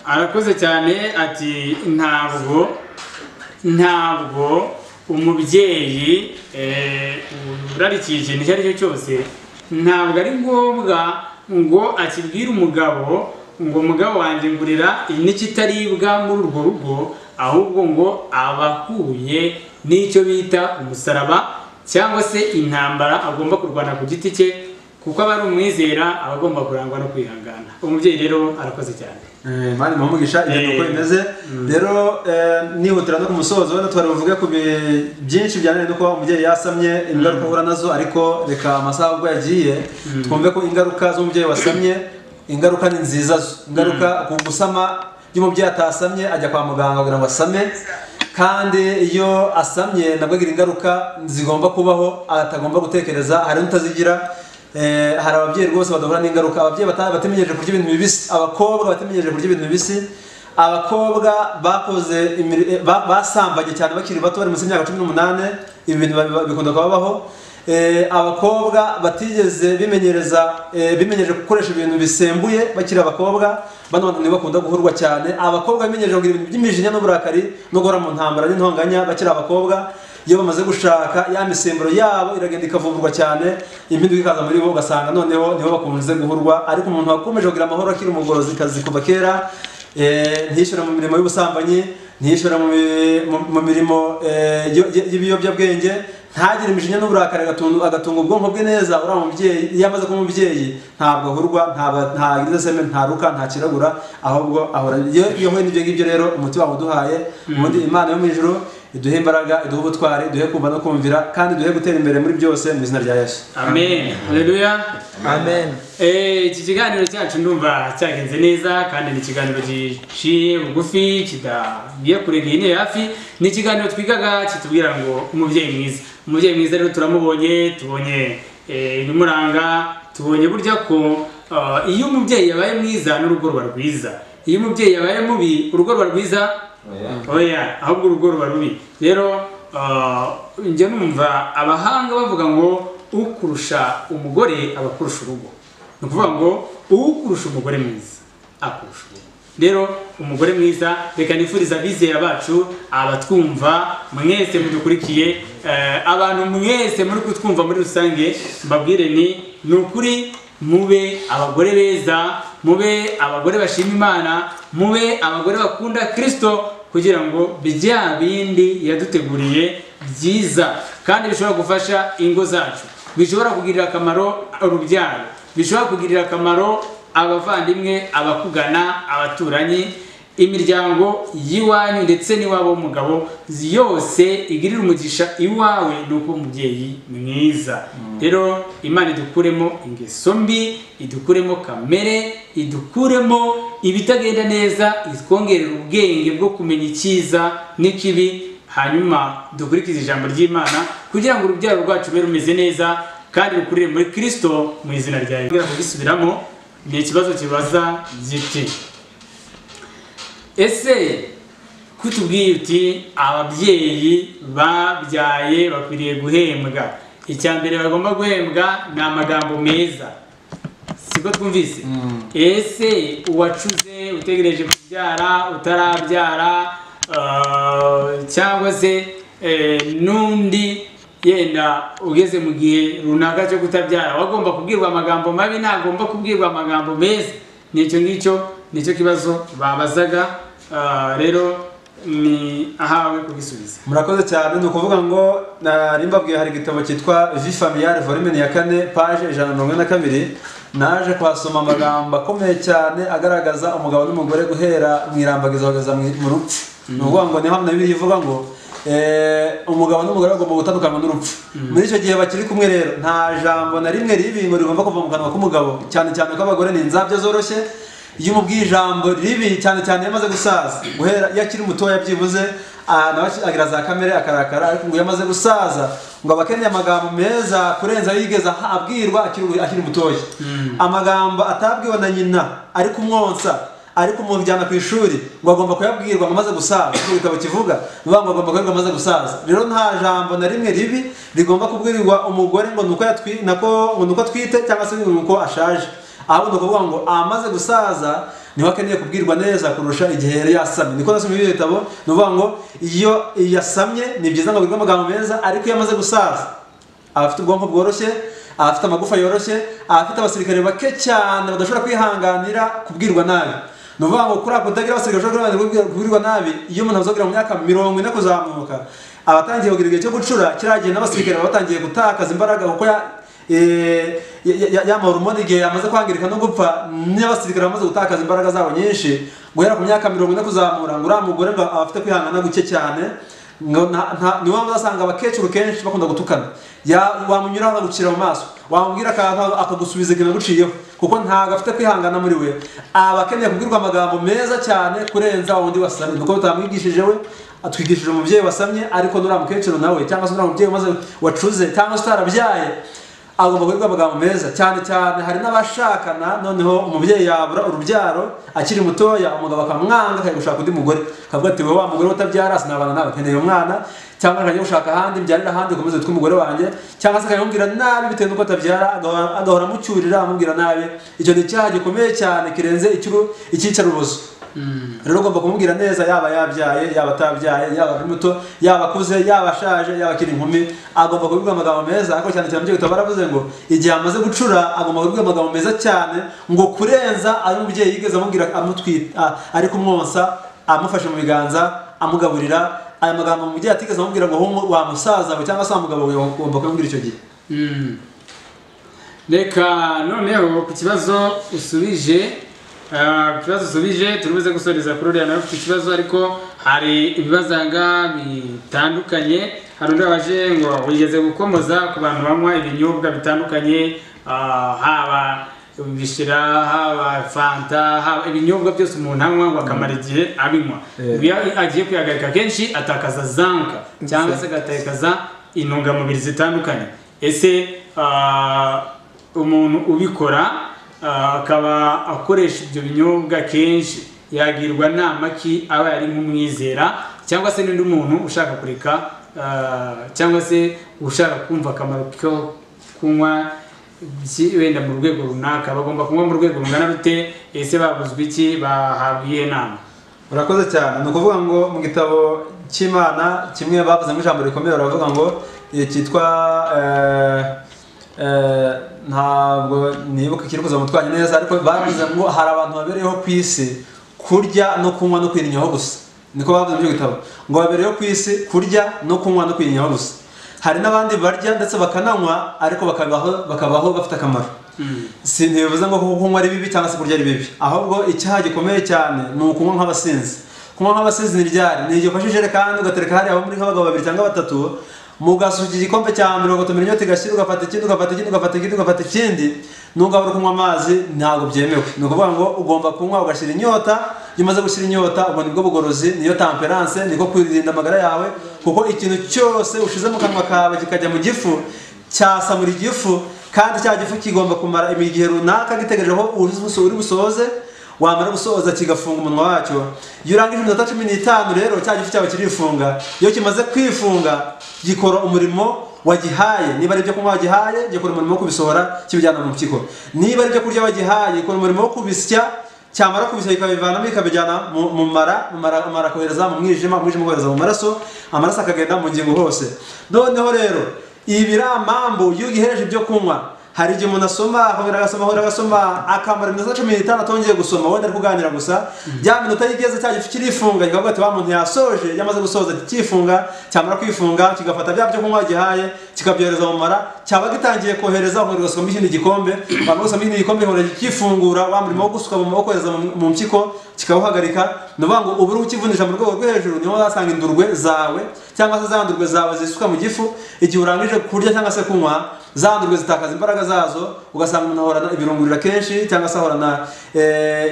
Speaker 2: arakoze cyane. Ati ntabwo umubyeyi urarikiye ikintu icyo ari cyo cyose, ntabwo ari ngombwa ngo akibwire umugabo ngo umugabo wanjye ngurira n'ikitaribwa muri urwo rugo, ahubwo ngo abahuye n'icyo bita umusaraba cyangwa se intambara agomba kurwana ku giti cye, kuko aba ari umwizera, aba agomba kurangwa no kwihangana. Umubyeyi rero arakoze cyane.
Speaker 1: Mani mugisha ibintu uko bimeze. Rero nihutira no ku musozo, wenda twaravuga ku byinshi bijyanye no kuba umubyeyi yasamye, ingaruka ahura nazo, ariko reka amasaha ubwo yagiye twumve ko ingaruka z'umubyeyi wasamye, ingaruka ni nziza. Ingaruka ku gusama y'umubyeyi atasamye ajya kwa muganga kugira ngo asame, kandi iyo asamye nabwo agira ingaruka zigomba kubaho atagomba gutekereza, hari n'utazigira. Hari ababyeyi rwose badahura n'ingaruka, ababyeyi batimenyereje kurya ibintu bibisi, abakobwa batimenyereje kurya ibintu bibisi, abakobwa basambanye cyane bakiri bato bari munsi y'imyaka 18, ibi bintu bikunda kubabaho. Abakobwa batigeze bimenyereje gukoresha ibintu bisembuye bakiri abakobwa, bano bantu nibo bakunda guhurwa cyane. Abakobwa bimenyereje kugira ibintu by'imijinya n'uburakari no guhora mu ntambara n'intonganya bakiri abakobwa, iyo bamaze gushaka ya misemburo yabo iragenda ikavumburwa cyane, impinduka ikaza muri bo, ugasanga noneho nibo bakunze guhurwa. Ariko umuntu wakomeje kugira amahoro akiri umugorozi kazi kuva kera, ntiyishyura mu mirimo y'ubusambanyi, ntiyishyura mu mirimo y'ibiyobyabwenge, ntagire imijinya n'uburakari, agatunga ubwonko bwe neza. Uriya mubyeyi iyo amaze kuba umubyeyi ntabwo ahurwa, ntagira seme, ntaruka, ntakiragura, ahubwo ahora. Iyo huye n'ibyo ngibyo rero umuti wawe uduhaye, ubundi Imana yo mu ijuru iduhe imbaraga, iduhe ubutwari, iduhe kumva no kumvira, kandi iduhe gutera imbere muri byose mu izina rya Yesu.
Speaker 2: Amen. Haleluya.
Speaker 3: Amen.
Speaker 2: Iki kiganiro cyacu ndumva cyagenze neza, kandi ni ikiganiro giciye bugufi, kidagiye kuregera intebe hafi. Ni ikiganiro twigaga kitubwira ngo umubyeyi mwiza. Umubyeyi mwiza rero turamubonye, tubonye ibimuranga, tubonye burya ko iyo umubyeyi yabaye mwiza n'urugo ruba rwiza. Iyo umubyeyi yabaye mubi urugo ruba rwiza, oya, ahubwo urugo ruba rubi. Rero njye numva abahanga bavuga ngo ukurusha umugore aba akurusha urugo. Ni ukuvuga ngo ukurusha umugore mwiza akurusha urugo. Rero umugore mwiza, reka nifuriza abizera bacu, abatwumva mwese mudukurikiye, abantu mwese muri kutwumva muri rusange, mbabwire ni ukuri mube abagore beza, mube abagore bashima Imana, mube abagore bakunda Kristo, kugira ngo bya bindi yaduteguriye byiza kandi bishobora gufasha ingo zacu, bishobora kugirira akamaro urubyaro, bishobora kugirira akamaro abavandimwe, abakugana, abaturanyi, imiryango y'iwanyu ndetse n'iwabo w'umugabo, yose igirira umugisha iwawe nuko umubyeyi mwiza. Rero Imana idukuremo ingeso mbi, idukuremo kamere, idukuremo ibitagenda neza, itwongerera ubwenge bwo kumenya icyiza n'ikibi, hanyuma dukurikize ijambo ry'Imana kugira ngo urubyaro rwacu rube rumeze neza kandi rukurire muri Kristo mu izina rya Yesu. Kugira ngo bisubiramo, ni ikibazo kibaza giti: ese kutubwiye uti ababyeyi babyaye bakwiriye guhembwa, icya mbere bagomba guhembwa ni amagambo meza, siko twumvise? Ese uwacuze utegereje kubyara, utarabyara, cyangwa se n'undi yenda ugeze mu gihe runaka cyo kutabyara wagomba kubwirwa amagambo mabi ntagomba kubwirwa amagambo meza. Nicyo ngicyo nicyo kibazo babazaga, rero ni ahawe kubisubiza.
Speaker 1: Murakoze cyane. Ni ukuvuga ngo mbabwiye hari igitabo cyitwa Vie Familiale volume ya 4 page 142, naje kuhasoma amagambo akomeye cyane agaragaza umugabo n'umugore guhera mu irambagiza bageza mu rupfu. Ni ukuvuga ngo niho na Bibiliya ivuga ngo umugabo n'umugore bagomba gutandukana n'urupfu. Muri icyo gihe bakiri kumwe rero nta jambo na rimwe ribi ngo rigomba kuva mu kanwa k'umugabo, cyane cyane ko abagore ni inzabyo zoroshye. Iyo umubwiye ijambo ribi cyane cyane yamaze gusaza, guhera iyo akiri mutoya byibuze nawe agira za kamere akarakara, ariko ngo yamaze gusaza ngo abakeneye amagambo meza kurenza yigeze abwirwa akiri mutoya. Amagambo atabwiwe na nyina ari kumwonsa ari kumujyana ku ishuri ngo agomba kuyabwirwa ngo amaze gusaza, kuko igitabo kivuga ngo agomba kuyabwirwa amaze gusaza. Rero nta jambo na rimwe ribi rigomba kubwirirwa umugore ngo nuko atwite cyangwa se nuko ashaje, ahubwo ni ukuvuga ngo amaze gusaza niho akeneye kubwirwa neza kurusha igihe yari yasamye. Niko nasomye ibi bitabo, ni ukuvuga ngo iyo yasamye ni byiza ngo abwirwe amagambo meza, ariko iyo amaze gusaza abafite ubwonko bworoshye, abafite amagufa yoroshye, abafite abasirikare bake cyane badashobora kwihanganira kubwirwa nabi. Ni ukuvuga ngo kuri ako kutagira abasirikare bashobora kubwirwa nabi, iyo umuntu azogera mu myaka 40 kuzamuka abatangiye kugira igihe cyo gucura, kiragiye n'abasirikare batangiye gutakaza imbaraga kuko ya hormone igihe yamaze kwangirika no gupfa, n'abasirikare bamaze gutakaza imbaraga zabo nyinshi, guhera ku myaka 40 kuzamura ngo uriya mugore ngo afite kwihangana guke cyane. Niyo mpamvu uzasanga abakecuru kenshi bakunda gutukana, wamunyuraho akagukira mu maso, wamubwira akantu akagusubiza ikintu aguciyeho, kuko ntabwo afite kwihangana muri we. Aba akeneye kubwirwa amagambo meza cyane kurenza wundi wasamye. Nuko tutamwigishije we, atwigishije umubyeyi wasamye, ariko nuriya mukecuru nawe cyangwa se nuriya mubyeyi umaze wacuze cyangwa se utarabyaye agomba kubwirwa amagambo meza. Cyane cyane hari n'abashakana noneho umubyeyi yabura urubyaro akiri mutoya, umugabo akamwanga akajya gushaka undi mugore, akavuga ati wowe wa mugore utabyara sinabana nawe, nkeneye umwana, cyangwa akajya gushaka ahandi mbyarira ahandi ukomeze witwe umugore wanjye, cyangwa se akayamubwira nabi bitewe n'uko atabyara, agahora amucyurira amubwira nabi. Icyo ni icyaha gikomeye cyane kirenze icyicarubozo. Rero ugomba kumubwira neza, yaba yabyaye yaba atabyaye, yaba ari muto yaba akuze yaba ashaje yaba akiri inkumi, agomba kubwirwa amagambo meza. Ariko cyane cyane ibyo baravuze ngo igihe amaze gucura agomba kubwirwa amagambo meza cyane, ngo kurenza ari umubyeyi yigeze amubwira amutwita ari kumwonsa, amufashe mu biganza amugaburira. Aya magambo umubyeyi atigeze amubwira ngo wa musaza we cyangwa se wa mugabo we, ugomba kumubwira icyo gihe.
Speaker 2: Reka noneho ku kibazo usubije, turubuze gusoreza kuri uriya nawe ufite ikibazo, ariko hari ibibazaga bitandukanye. Hari undi waje ngo wigeze gukomoza ku bantu banywa ibinyobwa bitandukanye, haba bishira, haba fanta, haba ibinyobwa byose umuntu anywa ngo akamara igihe abinywa. Iyo agiye kwihagarika kenshi atakaza zanka cyangwa se agatakaza intungamubiri zitandukanye. Ese umuntu ubikora akaba akoresha ibyo binyobwa kenshi yagirwa nama ki aba yari nk'umwizera, cyangwa se n'undi muntu ushaka kureka cyangwa se ushaka kumva akamaro ko kunywa wenda mu rwego runaka, bagomba kunywa mu rwego rungana rute? Ese babuzwa iki? bahabwa iyihe nama?
Speaker 1: Urakoze cyane. Ni ukuvuga ngo mu gitabo cy'Imana kimwe bavuze ijambo rikomeye, baravuga ngo cyitwa ntabwo nibuka kiri kuza mutwanye neza, ariko bavuze ngo hari abantu babereyeho ku isi kurya no kunywa no kwirinyaho gusa. Niko bavuze mu gitabo ngo babereyeho ku isi kurya no kunywa no kwirinyaho gusa. Hari n'abandi barya ndetse bakananywa ariko bakabaho bafite akamaro. Si ntibivuze ngo kunywa ari bibi cyangwa se kurya ari bibi, ahubwo icyaha gikomeye cyane ni ukunywa nk'abasinzi. Kunywa nk'abasinzi ni ryari? Ni igihe ufashe ijerekani ugatereka hariya muri nk'abagabo 2 cyangwa 3, mugasuka igikombe cya 30 inyota igashira, ugafata ikindi ugafata ikindi ugafata ikindi ugafata ikindi, nugabura kunywa amazi ntabwo byemewe. Ni ukuvuga ngo ugomba kunywa ugashira inyota, iyo umaze gushyira inyota ubwo nibwo bugorozi, niyo temperance, niko kwirinda amagara yawe. Kuko ikintu cyose ushize mu kanwa kawe kikajya mu gifu cyasamura igifu, kandi cya gifu kigomba kumara igihe runaka gitegerejeho uri busoze, wamara gusoza kigafunga umunwa wacyo. Iyo urangije iminota 15 rero cya gifu cyawe kirifunga. Iyo kimaze kwifunga gikora umurimo wagihaye. Niba ari byo kunywa wagihaye, gikora umurimo wo kubisohora kibijyana mu mpyiko. Niba ari byo kurya wagihaye, gikora umurimo wo kubisya, cyamara kubisya bikabivanamo ikabijyana mu mara kohereza mu mwijima, umwijima kohereza mu maraso, amaraso akagenda mu ngingo hose. Noneho rero ibiramambu iyo ugihereje ibyo kunywa hari igihe umuntu asoma agasoma akamara iminota 15 atongeye gusoma wenda ari kuganira gusa bya minota yigeze cya gifu kirifunga kikavuga ati wa muntu yasoje yamaze gusoza kifunga cyamara kwifunga kigafata bya byo kunywa gihaye kikabyohereza mu mara cyaba gitangiye kohereza ngo gasoma ikindi gikombe bamwe gusoma ikindi gikombe hore kifungura wa murimo wo gusuka mu maboko kohereza mu mpyiko kikawuhagarika ndavuga ngo uburi ukivunisha mu rwego rwo hejuru niho wasanga indurwe zawe cyangwa se za ndurwe zawe zisuka mu gifu igihe urangije kurya cyangwa se kunywa za ndurwe zitakaza imbaraga zazo ugasanga umuntu ahorana ibirungurira kenshi cyangwa se ahorana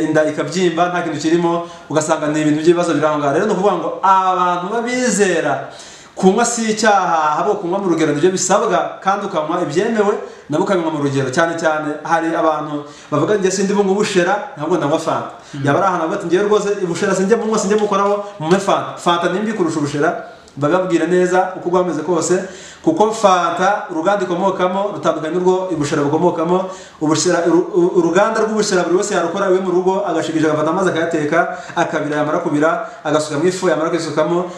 Speaker 1: inda ikabyimba nta kintu kirimo ugasanga ni ibintu by'ibibazo birangara rero no kuvuga ngo abantu babizera kunywa si icyaha habo kunywa mu rugero nibyo bisabwa kandi ukanywa ibyemewe nabo ukanywa mu rugero cyane cyane hari abantu bavuga nge sindi bungu bushera ntabwo ndanywa fanta yaba ari ahantu bati ngiye rwose ubushera sinjye munywa sinjye mukoraho mu fanta nimbi kurusha ubushera bababwira neza uko bwameze kose kuko fanta uruganda ikomokamo rutandukanye n'urwo ubushera bukomokamo ubushera uruganda rw'ubushera buri wese yarukora iwe mu rugo agashigije agafata amazi akayateka akabira yamara kubira agasuka mu ifu yamara kwisukamo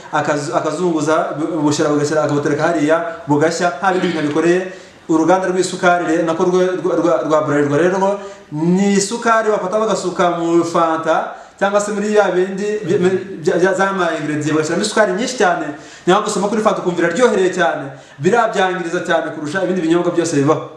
Speaker 1: akazunguza ubushera bugashyira akabutereka hariya bugashya nta bindi bintu bikoreye uruganda rw'isukari nako rwa Bralirwa rero ni isukari bafata bagasuka mu fanta cyangwa se muri ya bindi z'ama ingredients bashyiramo isukari nyinshi cyane niyo gusoma kuri fanta ukumvira ryohereye cyane birabyangiriza cyane kurusha ibindi binyobwa byose bibaho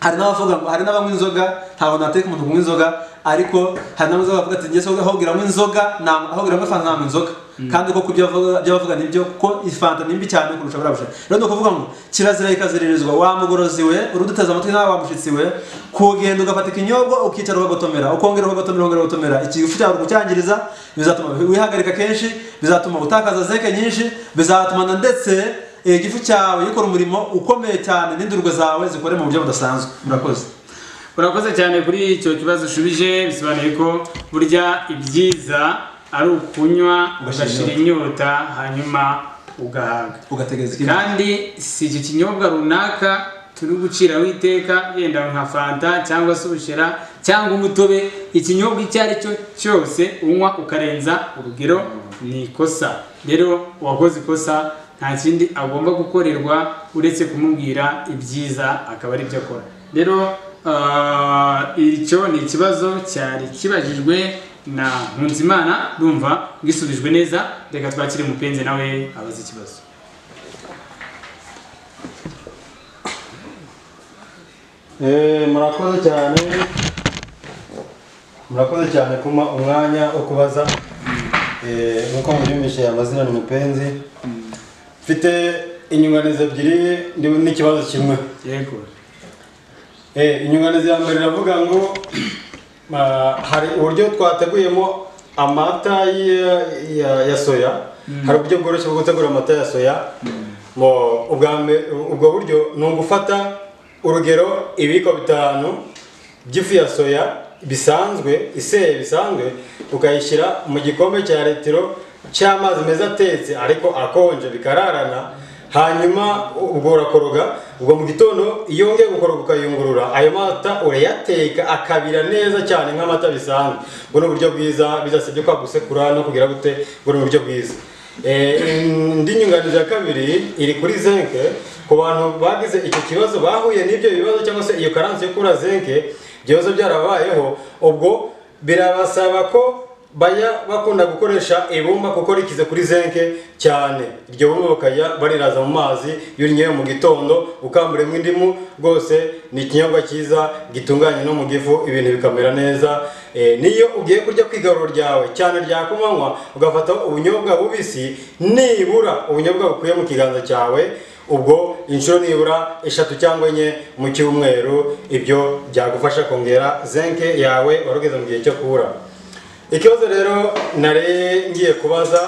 Speaker 1: hari n'abavuga ngo hari n'abanywa inzoga ntabwo nateka umuntu kunywa inzoga ariko hari n'abavuga bavuga ati ngiye aho giramo inzoga aho giramo fanta nta inzoga kandi ko kubyo bavuga nibyo ko ifanta nimbi cyane kurusha barabusha rero no kuvuga ngo kirazira ikaziririzwa wa mugorozi we uruduteza amatwi nawe wamushitsi we kugenda ugafata ikinyobwa ukicara ugagotomera ukongera ugagotomera ikifu cyawe kucyangiriza bizatuma wihagarika kenshi bizatuma utakaza zeke nyinshi bizatuma ndetse igifu cyawe gikora umurimo ukomeye cyane n'indurwe zawe zikore mu buryo budasanzwe
Speaker 2: urakoze cyane kuri icyo kibazo ushubije bisobanuye ko burya ibyiza ari ukunywa ugashira inyota hanyuma ugahaga kandi si iki kinyobwa runaka turi gucira witeka yenda nka fanta cyangwa se ubushera cyangwa umutobe ikinyobwa icyo ari cyo cyose unywa ukarenza urugero ni ikosa rero uwakoze ikosa nta kindi agomba gukorerwa uretse kumubwira ibyiza akaba ari byo akora rero icyo ni ikibazo cyari kibajijwe na Nkunzimana ndumva gisubijwe neza reka twakire Mupenzi nawe abaza ikibazo
Speaker 3: murakoze cyane kuma umwanya wo kubaza nkuko mubyumvishe amazina ni Mupenzi mfite inyunganizi ebyiri n'ikibazo kimwe
Speaker 2: yego
Speaker 3: inyunganizi ya mbere iravuga ngo hari uburyo twateguyemo amata ya soya hari uburyo bworoshye bwo gutegura amata ya soya ubwo buryo ni ugufata urugero ibiko 5 by'ifu ya soya bisanzwe iseye bisanzwe ukayishyira mu gikombe cya litiro cy'amazi meza atetse ariko akonje bikararana hanyuma ubwo urakoroga ubwo mu gitondo iyo wongeye gukoroga ukayungurura ayo mata urayateka akabira neza cyane nk'amata bisanzwe ubwo ni uburyo bwiza bidasabye kwa gusekura no kugira gute ubwo ni uburyo bwiza indi nyunganizi ya kabiri iri kuri zinke ku bantu bagize icyo kibazo bahuye n'ibyo bibazo cyangwa se iyo karansi yo kubura zinke ibibazo byarabayeho ubwo birabasaba ko bakunda gukoresha ibumba kuko rikize kuri zinke cyane iryo bumba bakajya bariraza mu mazi yurinyewe mu gitondo ukamburemo indimu rwose ni ikinyobwa cyiza gitunganye no mu gifu ibintu bikamera neza niyo ugiye kurya ku igaruro ryawe cyane rya kumanywa ugafata ubunyobwa bubisi nibura ubunyobwa bukuye mu kiganza cyawe ubwo inshuro nibura 3 cyangwa 4 mu cyumweru ibyo byagufasha kongera zinke yawe warugeze mu gihe cyo kubura ikibazo rero nare ngiye kubaza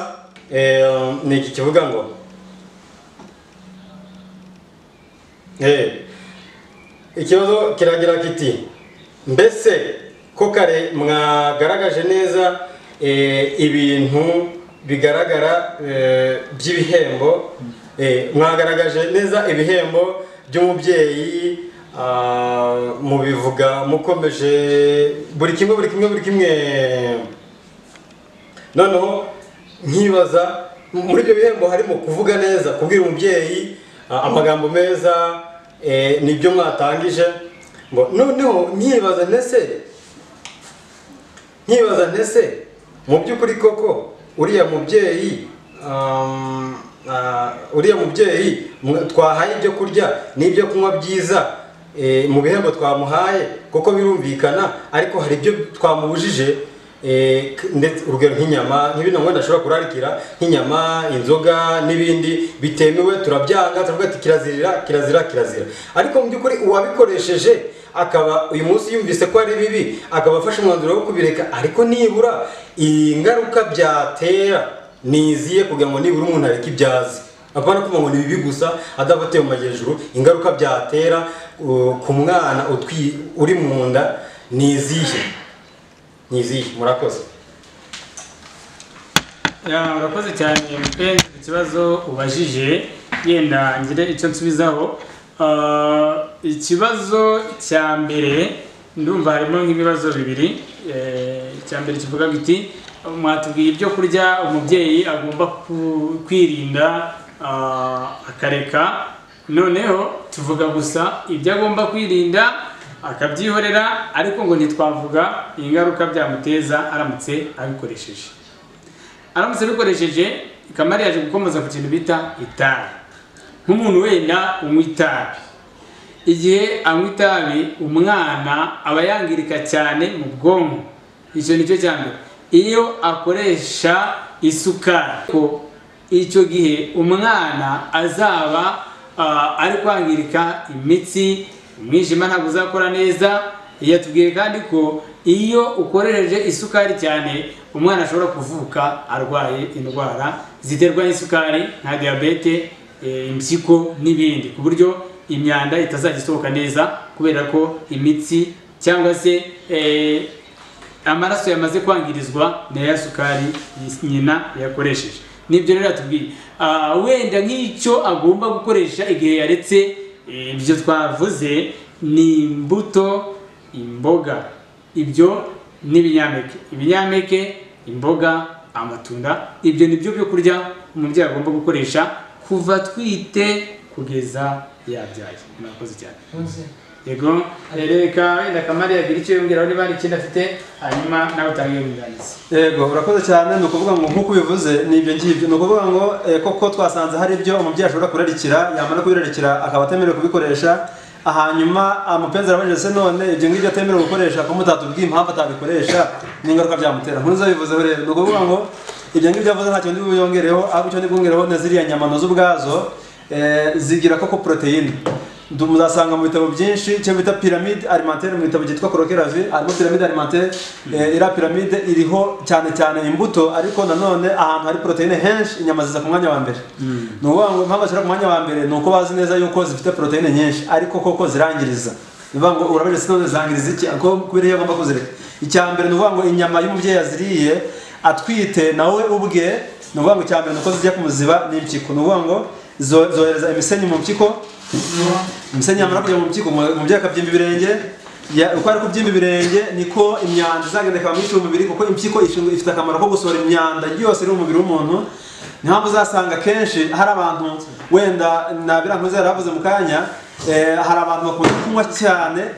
Speaker 3: ni iki kivuga ngo ikibazo kiragira kiti mbese ko kare mwagaragaje neza ibintu bigaragara by'ibihembo mwagaragaje neza ibihembo by'umubyeyi mubivuga mukomeje buri kimwe noneho nkibaza muri ibyo bihembo harimo kuvuga neza kubwira umubyeyi amagambo meza nibyo mwatangije. Noneho nkibaza ntese mu by'ukuri koko uriya mubyeyi twahaye ibyo kurya n'ibyo kunywa byiza mu bihembo twamuhaye kuko birumvikana, ariko hari ibyo twamubujije, ndetse urugero nk'inyama nk'ibintu ngo ndashobora kurarikira nk'inyama, inzoga n'ibindi bitemewe turabyanga, turavuga ati kirazira. Ariko mu by'ukuri uwabikoresheje akaba uyu munsi yumvise ko ari bibi akaba afashe umwanzuro wo kubireka, ariko nibura ingaruka byatera niziye kugira ngo nibura umuntu areke ibyazi, apana kuvuga ngo ni bibi gusa adafatiye mu majyejuru. Ingaruka byatera ku mwana uri mu nda nizihe? Murakoze.
Speaker 2: Urakoze cyane mpe ikibazo ubajije, yenda ngire icyo nsubizaho. Ikibazo cya mbere ndumva harimo nk'ibibazo bibiri. Icya mbere kivuga giti mwatubwiye ibyo kurya umubyeyi agomba kwirinda akareka, noneho tuvuga gusa ibyo agomba kwirinda akabyihorera, ariko ngo ntitwavuga ingaruka byamuteza aramutse abikoresheje. Kamari yaje gukomeza ku kintu bita itabi. Nk'umuntu wenda unywa itabi, igihe anywa itabi umwana aba yangirika cyane mu bwonko. Icyo nicyo cya mbere. Iyo akoresha isukari, ko icyo gihe umwana azaba ari kwangirika imitsi, umwijima ntabwo uzakora neza. Yatubwiye kandi ko iyo ukoresheje isukari cyane umwana ashobora kuvuka arwaye indwara ziterwa n'isukari nka diyabete, impyiko n'ibindi, ku buryo imyanda itazajya isohoka neza kubera ko imitsi cyangwa se amaraso yamaze kwangirizwa na ya sukari nyina yakoresheje. Nibyo rero atubwiye. Wenda nk'icyo agomba gukoresha igihe yaretse ibyo twavuze ni imbuto, imboga, ibyo n'ibinyampeke, imboga, amatunda. Ibyo nibyo byo kurya umubyeyi agomba gukoresha kuva twite kugeza yabyaye. Murakoze cyane. Yego, reka wenda Kamari yagira icyo yongeraho niba hari ikindi afite, hanyuma nawe utangiye umwunganizi.
Speaker 1: Yego, urakoze cyane. Ni ukuvuga ngo nk'uko ubivuze ni ibyo ngibyo. Ni ukuvuga ngo koko twasanze hari ibyo umubyeyi ashobora kurarikira, yamara kubirarikira akaba atemerewe kubikoresha. Hanyuma umupenzi arabajije se none ibyo ngibyo atemerewe gukoresha ko mutatubwiye impamvu atabikoresha n'ingaruka byamutera. Nkuzo bivuzeho rero. Ni ukuvuga ngo ibyo ngibyo avuze ntacyo ndi buyongereho, ahubwo icyo ndi bwongereho na ziriya nyama nazo ubwazo zigira koko proteine. Muzasanga mu bitabo byinshi icyo bita pyramide alimentaire, mu bitabo byitwa Croqueravie harimo pyramide alimentaire. Ira pyramide iriho cyane imbuto, ariko nanone ahantu hari proteine henshi inyama ziza ku mwanya wa mbere. Ni ukuvuga ngo impamvu zishyira ku mwanya wa mbere ni uko bazi neza yuko zifite proteine nyinshi, ariko koko zirangiriza. Ni ukuvuga ngo urabaje se none zangiriza iki kubera iyo agomba kuzireka. Icya mbere ni ukuvuga ngo inyama y'umubyeyi yaziriye atwite nawe ubwe, ni ukuvuga ngo icya mbere ni uko zijya kumuziba n'impyiko. Ni ukuvuga ngo zohereza imisenyi mu mpyiko, imisenyi yamara kujya mu mpyiko umubyeyi akabyimba ibirenge. Uko ari kubyimba ibirenge niko imyanda izagenda ikaba myinshi mu mubiri, kuko impyiko ifite akamaro ko gusohora imyanda yose iri mu mubiri w'umuntu. Ni mpamvu uzasanga kenshi hari abantu wenda na birankuze yaravuze mu kanya, hari abantu bakunda kunywa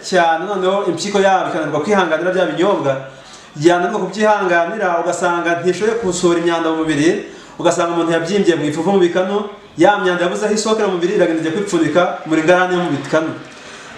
Speaker 1: cyane noneho impyiko yabo ikananirwa kwihanganira bya binyobwa, yananirwa kubyihanganira, ugasanga ntishoboye gusohora imyanda mu mubiri, ugasanga umuntu yabyimbye mu ifufu mu bikanu, ya myanda yabuze aho isohokera mu mubiri iragenda ijya kwipfunika muri ngarani yo mu bikanu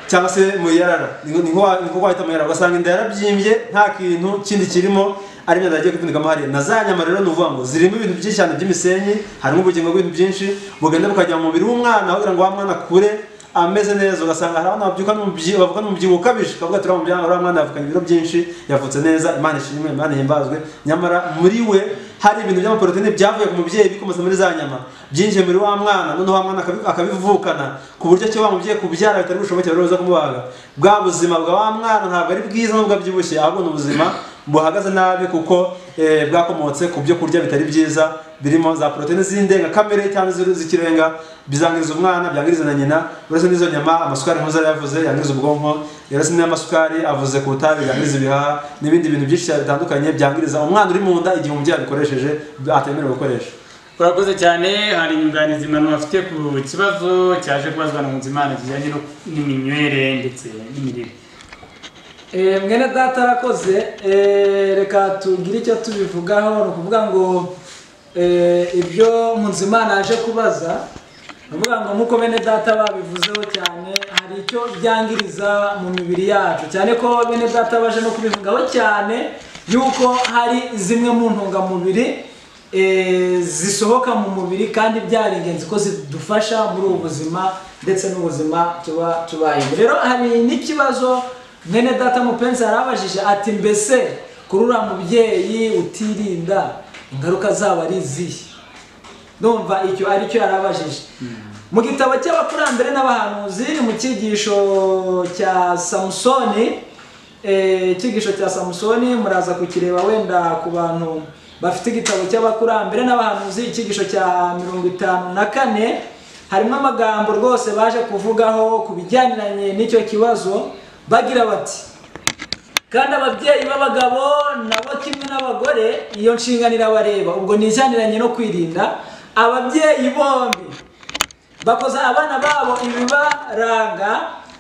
Speaker 1: cyangwa se mu yarara. Niko wahita mu yarara, ugasanga inda yarabyimbye nta kintu kindi kirimo, ari imyanda yagiye kwipfunikamo hariya. Na za nyama rero ni ukuvuga ngo zirimo ibintu byinshi cyane by'imisenyi, harimo ubugingo bw'ibintu byinshi bugenda bukajya mu mubiri w'umwana kugira ngo wa mwana akure ameze neza. Ugasanga hari abana bavuga n'umubyibuho ukabije, kavuga ati uriya mwana yavukanye ibiro byinshi, yavutse neza, Imana ishimwe, Imana himbazwe. Nyamara muri we hari ibintu by'amaproteine byavuye ku mubyeyi bikomeza muri za nyama byinjiye muri wa mwana, noneho wa mwana akabivukana ku buryo cyo wa mubyeyi kubyara bitari bushoboke rero uza kumubaga. Bwa buzima bwa wa mwana ntabwo ari bwiza nubwo abyibushye, ahubwo ni ubuzima buhagaze nabi kuko bwakomotse ku byo kurya bitari byiza birimo za proteine z'indengakamere cyangwa z'ikirenga, bizangiriza umwana, byangiriza na nyina. Uretse n'izo nyama, amasukari nkuza yavuze yangiriza ubwonko, yaretse n'amasukari avuze ku butabi byangiriza ibihaha n'ibindi bintu byinshi bitandukanye byangiriza umwana uri mu nda igihe umubyeyi abikoresheje atemerewe gukoresha.
Speaker 2: urakoze cyane. Hari inyunganizi manu bafite ku kibazo cyaje kubazwa na Nkunzimana kijyanye n'iminywere ndetse n'imirire.
Speaker 4: Mwene data arakoze, reka tugire icyo tubivugaho. Ni ukuvuga ngo ibyo Nkunzimana aje kubaza, ni ukuvuga ngo nk'uko bene data babivuzeho cyane, hari icyo byangiriza mu mibiri yacu, cyane ko bene data baje no kubivugaho cyane yuko hari zimwe mu ntungamubiri zisohoka mu mubiri kandi byari ingenzi ko zidufasha muri ubu buzima ndetse n'ubuzima tuba tubayemo. Rero hari n'ikibazo mwene data mupenzi yarabajije ati mbese kuri uriya mubyeyi utirinda ingaruka zaba ari izihe? Ndumva icyo ari cyo yarabajije. Mu gitabo cy'abakurambere n'abahanuzi mu cyigisho cya Samusoni, icyigisho cya Samusoni muraza kukireba wenda ku bantu bafite igitabo cy'abakurambere n'abahanuzi, icyigisho cya 54 harimo amagambo rwose baje kuvugaho ku bijyaniranye n'icyo kibazo, bagira bati kandi ababyeyi b'abagabo nabo kimwe n'abagore iyo nshingano irabareba. Ubwo nijyaniranye no kwirinda, ababyeyi bombi bakoza abana babo ibibaranga,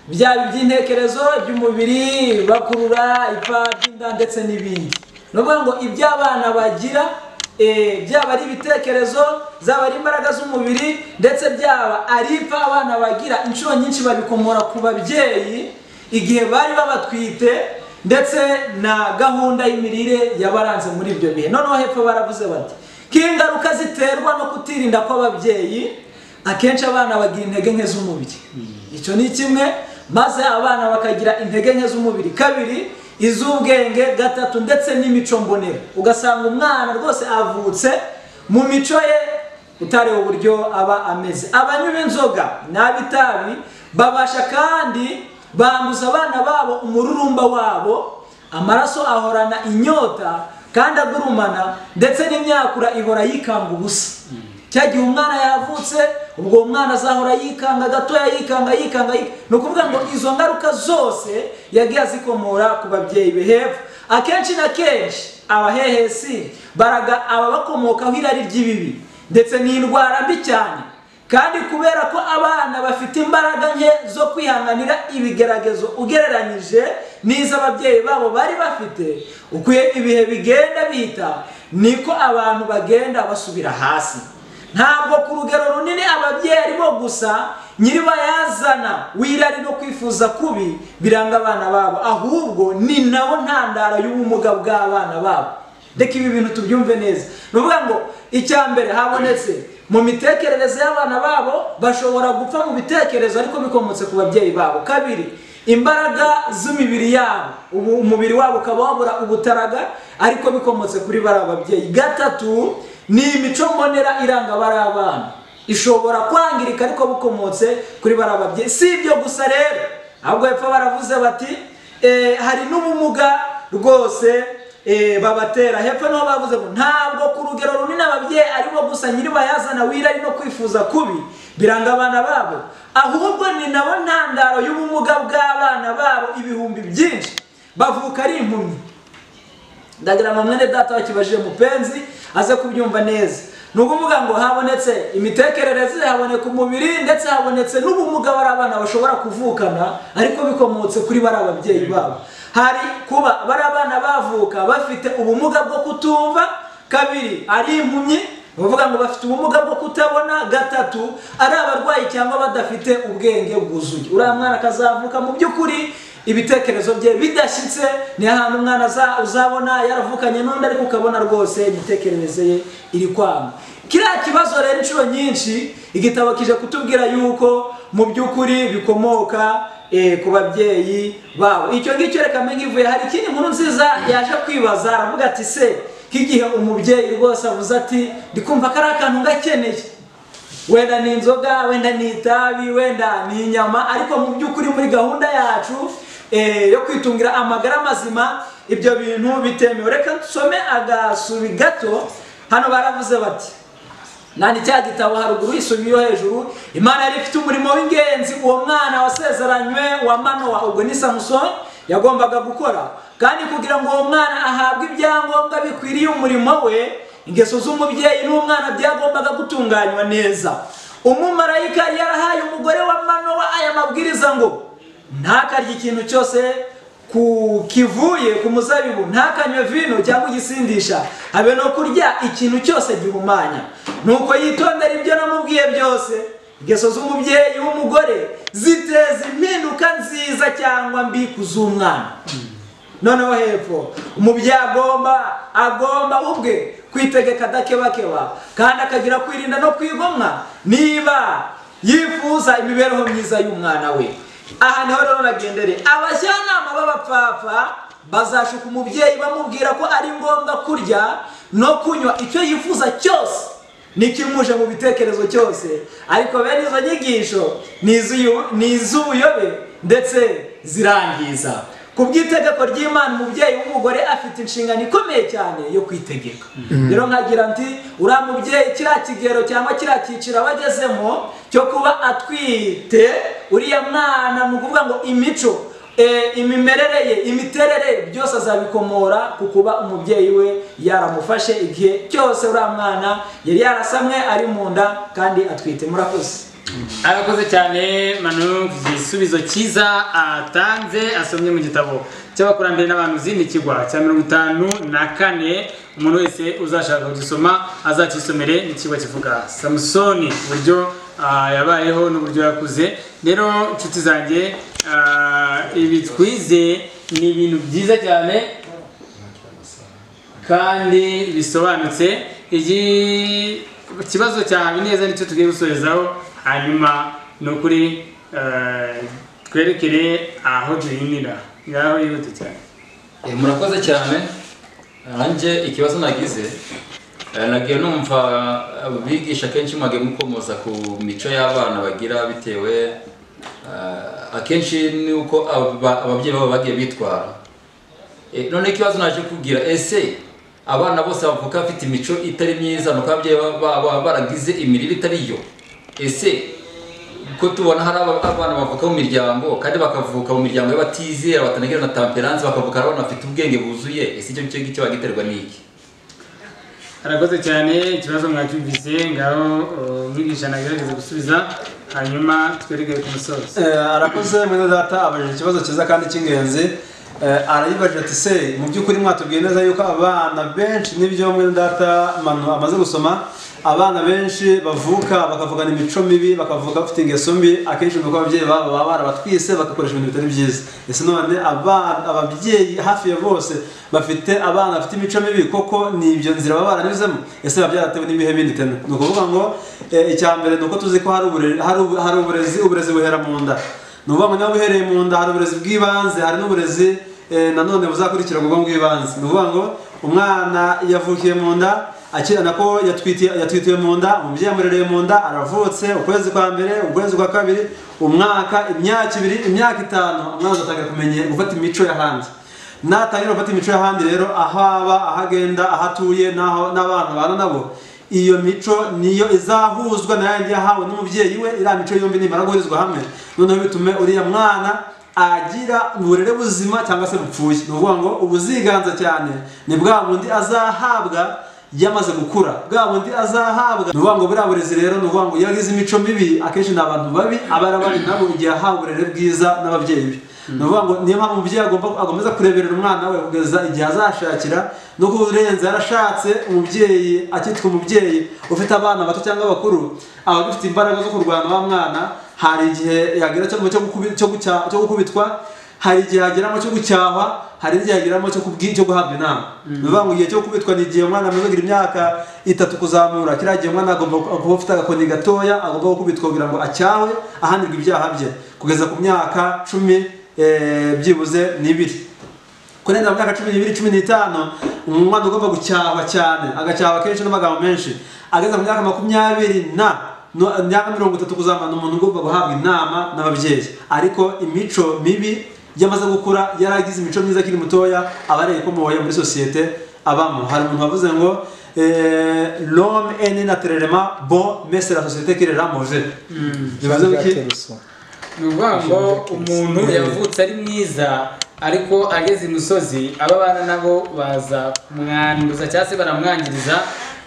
Speaker 4: byaba iby'intekerezo, iby'umubiri, bakurura ipfa ry'inda ndetse n'ibindi. Ni ukuvuga ngo ibyo abana bagira, byaba ari ibitekerezo, zaba ari imbaraga z'umubiri, ndetse byaba ari ipfa abana bagira, inshuro nyinshi babikomora ku babyeyi igihe bari babatwite, ndetse na gahunda y'imirire yabaranze muri ibyo bihe. Noneho hepfo baravuze bati k'ingaruka ziterwa no kutirinda kw'ababyeyi, akenshi abana bagira intege nke z'umubiri. Icyo ni kimwe, maze abana bakagira intege nke z'umubiri. Kabiri, iz'ubwenge. Gatatu, ndetse n'imico mbonera. Ugasanga umwana rwose avutse mu mico ye utareba uburyo aba ameze. Abanywi b'inzoga n'ab'itabi babasha kandi bambuza abana babo umururumba wabo, amaraso ahorana inyota kandi agurumana, ndetse n'imyakura ihora yikanga ubusa. Cyagihe umwana yavutse, ubwo umwana azahora yikanga gatoya, yikanga. Ni ukuvuga ngo izo ngaruka zose yagiye azikomora ku babyeyi be. Hepfo akenshi na kenshi abahehesi baraga ababakomokaho irari ry'ibibi ndetse n'indwara mbi cyane, kandi kubera ko abana bafite imbaraga nke zo kwihanganira ibigeragezo ugereranyije n'iz'ababyeyi babo bari bafite, uko ibihe bigenda bihita niko abantu bagenda basubira hasi. Ntabwo ku rugero runini ababyeyi aribo gusa nyiribayazana w'irari no kwifuza kubi biranga abana babo, ahubwo ni nabo ntandaro y'ubumuga bw'abana babo. Reka ibi bintu tubyumve neza. Ni ukuvuga ngo icya mbere habonetse mu mitekerereze y'abana babo, bashobora gupfa mu bitekerezo ariko bikomotse ku babyeyi babo. Kabiri, imbaraga z'imibiri yabo, umubiri wabo ukaba wabura ubutaraga ariko bikomotse kuri bari ababyeyi. Gatatu, ni imico mbonera iranga bari abana, ishobora kwangirika ariko bikomotse kuri bari ababyeyi. Si ibyo gusa rero, ahubwo hepfo baravuze bati hari n'ubumuga rwose babatera. Hepfo niho bavuze ngo ntabwo ku rugero runini ababyeyi aribo gusa nyiribayazana w'irari no kwifuza kubi biranga abana babo, ahubwo ni nabo ntandaro y'ubumuga bw'abana babo ibihumbi byinshi bavuka ari impumyi. Ndagira ngo mwene data wakibajije mupenzi aze kubyumva neza. Ni ukuvuga ngo habonetse imitekerereze, haboneka umubiri, ndetse habonetse n'ubumuga bari abana bashobora kuvukana ariko bikomotse kuri bari ababyeyi babo. Hari kuba bari abana bavuka bafite ubumuga bwo kutumva. Kabiri, ari impumyi, bavuga ngo bafite ubumuga bwo kutabona. Gatatu, ari abarwayi cyangwa badafite ubwenge bwuzuye. Uriya mwana akazavuka mu by'ukuri ibitekerezo bye bidashyitse, ni ahantu umwana uzabona yaravukanye n'undi ariko ukabona rwose imitekerereze ye iri kwanga. Kiriya kibazo rero inshuro nyinshi igitabo kije kutubwira yuko mu by'ukuri bikomoka ku babyeyi babo. Icyo ngicyo reka mbe nkivuye. Hari ikindi nkuru nziza yaje kwibaza, aravuga ati se k'igihe umubyeyi rwose avuze ati ndikumva ko ari akantu ngakeneye, wenda ni inzoga, wenda ni itabi, wenda ni inyama, ariko mu by'ukuri muri gahunda yacu yo kwitungira amagara mazima ibyo bintu bitemewe. Reka tusome agasubi gato. Hano baravuze bati nani cya gitabo haruguru isubi yo hejuru, Imana yari ifite umurimo w'ingenzi uwo mwana wasezeranywe wa Manowa, ubwo ni Samusoni, yagombaga gukora. Kandi kugira ngo uwo mwana ahabwe ibyangombwa bikwiriye umurimo we, ingeso z'umubyeyi n'umwana byagombaga gutunganywa neza. Umumarayika yarahaye umugore wa Manowa aya mabwiriza ngo ntakarye ikintu cyose kivuye ku muzabibu, ntakanywe vino cyangwa igisindisha, habe no kurya ikintu cyose gihumanya. Nuko yitondera ibyo namubwiye byose. Ingeso z'umubyeyi w'umugore ziteza impinduka nziza cyangwa mbi kuz'umwana. Noneho hepfo umubyeyi agomba ubwe kwitegeka adakebakeba kandi akagira kwirinda no kwigomwa niba yifuza imibereho myiza y'umwana we. Aha niho rero nagendere abajyanama b'abapfapfa bazashuka umubyeyi bamubwira ko ari ngombwa kurya no kunywa icyo yifuza cyose n'ikimuje mu bitekerezo cyose, ariko bene izo nyigisho ni iz'ubuyobe ndetse zirangiza. Ku bw'itegeko ry'Imana umubyeyi w'umugore afite inshingano ikomeye cyane yo kwitegeka. Rero nkagira nti uriya mubyeyi kiriya kigero cyangwa kiriya cyiciro abagezemo cyo kuba atwite uriya mwana, ni ukuvuga ngo imico, imimerere ye, imiterere byose azabikomora ku kuba umubyeyi we yaramufashe igihe cyose uriya mwana yari yarasamwe ari mu nda kandi atwite. Murakoze.
Speaker 2: Arakoze cyane Manu, igisubizo cyiza atanze asomye mu gitabo cy'abakurambere n'abahanuzi n'ikigwa cya 54. Umuntu wese uzashaka kugisoma azakisomere. N'ikigwa kivuga Samusoni, uburyo yabayeho n'uburyo yakuze. Rero inshuti zanjye, ibi twize ni ibintu byiza cyane kandi bisobanutse. Ikibazo cya Habineza nicyo tugiye gusorezaho, hanyuma ni ukuri twerekere aho duhinira. Ngaho yihute cyane.
Speaker 5: Murakoze cyane. Nanjye ikibazo nagize, nagiye numva bigisha kenshi mwage mukomoza ku mico y'abana bagira bitewe akenshi ni uko ababyeyi babo bagiye bitwara. None ikibazo naje kugira, ese abana bose bavuka bafite imico itari myiza, nuko ababyeyi baba baragize imirire itari yo? Ese ko tubona hari abana bavuka mu miryango kandi bakavuka mu miryango y'abatizera, batanagira na temperance, bakavuka abana bafite ubwenge buzuye, ese icyo ngicyo bagiterwa n'iki?
Speaker 2: Arakoze cyane. Ikibazo mwacyumvise, ngaho mwigisha nagerageza gusubiza hanyuma twerekere ku musozo.
Speaker 1: Arakoze mwene data, abajije ikibazo cyiza kandi cy'ingenzi. Arayibajije ati se mu by'ukuri mwatubwiye neza yuko abana benshi, n'ibyo mwene data Manu amaze gusoma, abana benshi bavuka bakavugana imico mibi, bakavuka bafite ingeso mbi, akenshi nuko ababyeyi babo baba barabatwise bagakoresha ibintu bitari byiza. Ese none ababyeyi hafi ya bose bafite abana bafite imico mibi, koko ni ibyo nzira baba baranyuzemo? Ese biba byaratewe n'ibihe bindi tena? Ni ukuvuga ngo icya mbere ni uko tuzi ko hari uburezi buhera mu nda. Ni ukuvuga ngo niba buhereye mu nda hari uburezi bw'ibanze, hari n'uburezi nanone buzakurikira ubwo bw'ibanze. Ni ukuvuga ngo umwana yavukiye mu nda, akirana ko yatwitiwe mu nda, umubyeyi amurereye mu nda, aravutse, ukwezi kwa mbere, ukwezi kwa kabiri, umwaka, imyaka 2, imyaka 5, umwana azatangira kumenya gufata imico y'ahandi. Natangira gufata imico y'ahandi rero, aho aba, aho agenda, aho atuye, n'abana bana nabo, iyo mico niyo izahuzwa na yandi yahawe n'umubyeyi we. Iriya mico yombi nimara guhurizwa hamwe, noneho bitume uriya mwana agira uburere buzima cyangwa se bupfuye. Ni ukuvuga ngo ubuziganza cyane ni bwa bundi azahabwa yamaze gukura, bwa bundi azahabwa. Ni ukuvuga ngo buriya burezi rero, ni ukuvuga ngo iyo agize imico mibi, akenshi ni abantu babi aba bari nabo igihe ahawe uburere bwiza n'ababyeyi be. Ni ukuvuga ngo niyo mpamvu umubyeyi agomeza kureberera umwana we kugeza igihe azashakira. No kurenza yarashatse, umubyeyi akitwa umubyeyi ufite abana bato cyangwa abakuru, aba agifite imbaraga zo kurwana wa mwana. Hari igihe yagira cyo gukubitwa, hari igihe yageramo cyo gucyahwa, hari igihe yageramo cyo guhabwa inama. Ni ukuvuga ngo igihe cyo gukubitwa ni igihe umwana amaze kugira imyaka 3 kuzamura. Kiriya gihe umwana agomba kuba afite agakoni gatoya, agomba gukubitwa kugira ngo acyahwe, ahanirwe ibyaha bye, kugeza ku myaka 10 byibuze n'ibiri. Kurenza mu myaka 12, 15 umwana ugomba gucyahwa cyane, agacyahwa kenshi n'amagambo menshi. Ageze mu myaka 20 myaka 30 kuzamana, umuntu ugomba guhabwa inama n'ababyeyi. Ariko imico mibi yamaze gukura, yaragize imico myiza akiri mutoya, abareye komoye muri societe abamo. Hari umuntu wavuze ngo l'homme est naturellement bon mais c'est la société qui le rend mauvais. Bivuze iki?
Speaker 2: Ni ukuvuga ngo umuntu yavutse ari mwiza, ariko ageze imusozi aba bana nabo baza kumwanduza cyangwa se baramwangiriza,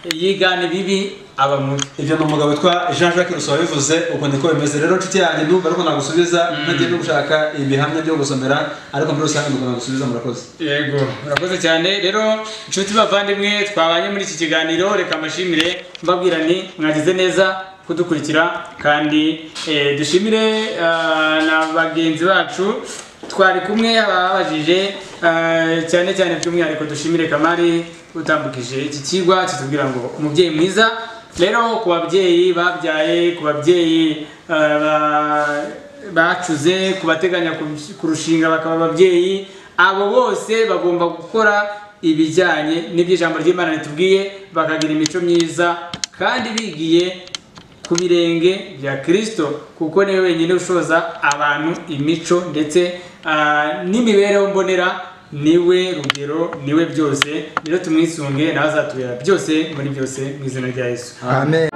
Speaker 2: yigana ibibi aba mubi.
Speaker 1: Ibyo ni umugabo witwa Jean Jacques Rousseau wabivuze, uko niko bimeze. Rero nshuti yanjye ndumva ariko nagusubiza ntagiye no gushaka ibihamya byo gusomera, ariko muri rusange nuko nagusubiza. Murakoze.
Speaker 2: Yego, murakoze cyane. Rero inshuti bavandimwe twabanye muri iki kiganiro, reka amashimire mbabwira ni mwagize neza kudukurikira, kandi dushimire na bagenzi bacu twari kumwe ababajije, cyane cyane by'umwihariko dushimire Kamari utambukije iki kigwa kitubwira ngo umubyeyi mwiza. Rero ku babyeyi babyaye, ku babyeyi bacuze, ku bateganya kurushinga bakaba ababyeyi, abo bose bagomba gukora ibijyanye n'iby'ijambo ry'Imana ritubwiye, bakagira imico myiza kandi bigiye ku birenge bya Kristo, kuko niwe wenyine ushoza abantu imico ndetse n'imibereho mbonera, niwe rugero, niwe byose. Rero tumwisunge nawe azatubera byose muri byose mu izina rya Yesu.
Speaker 6: Amen.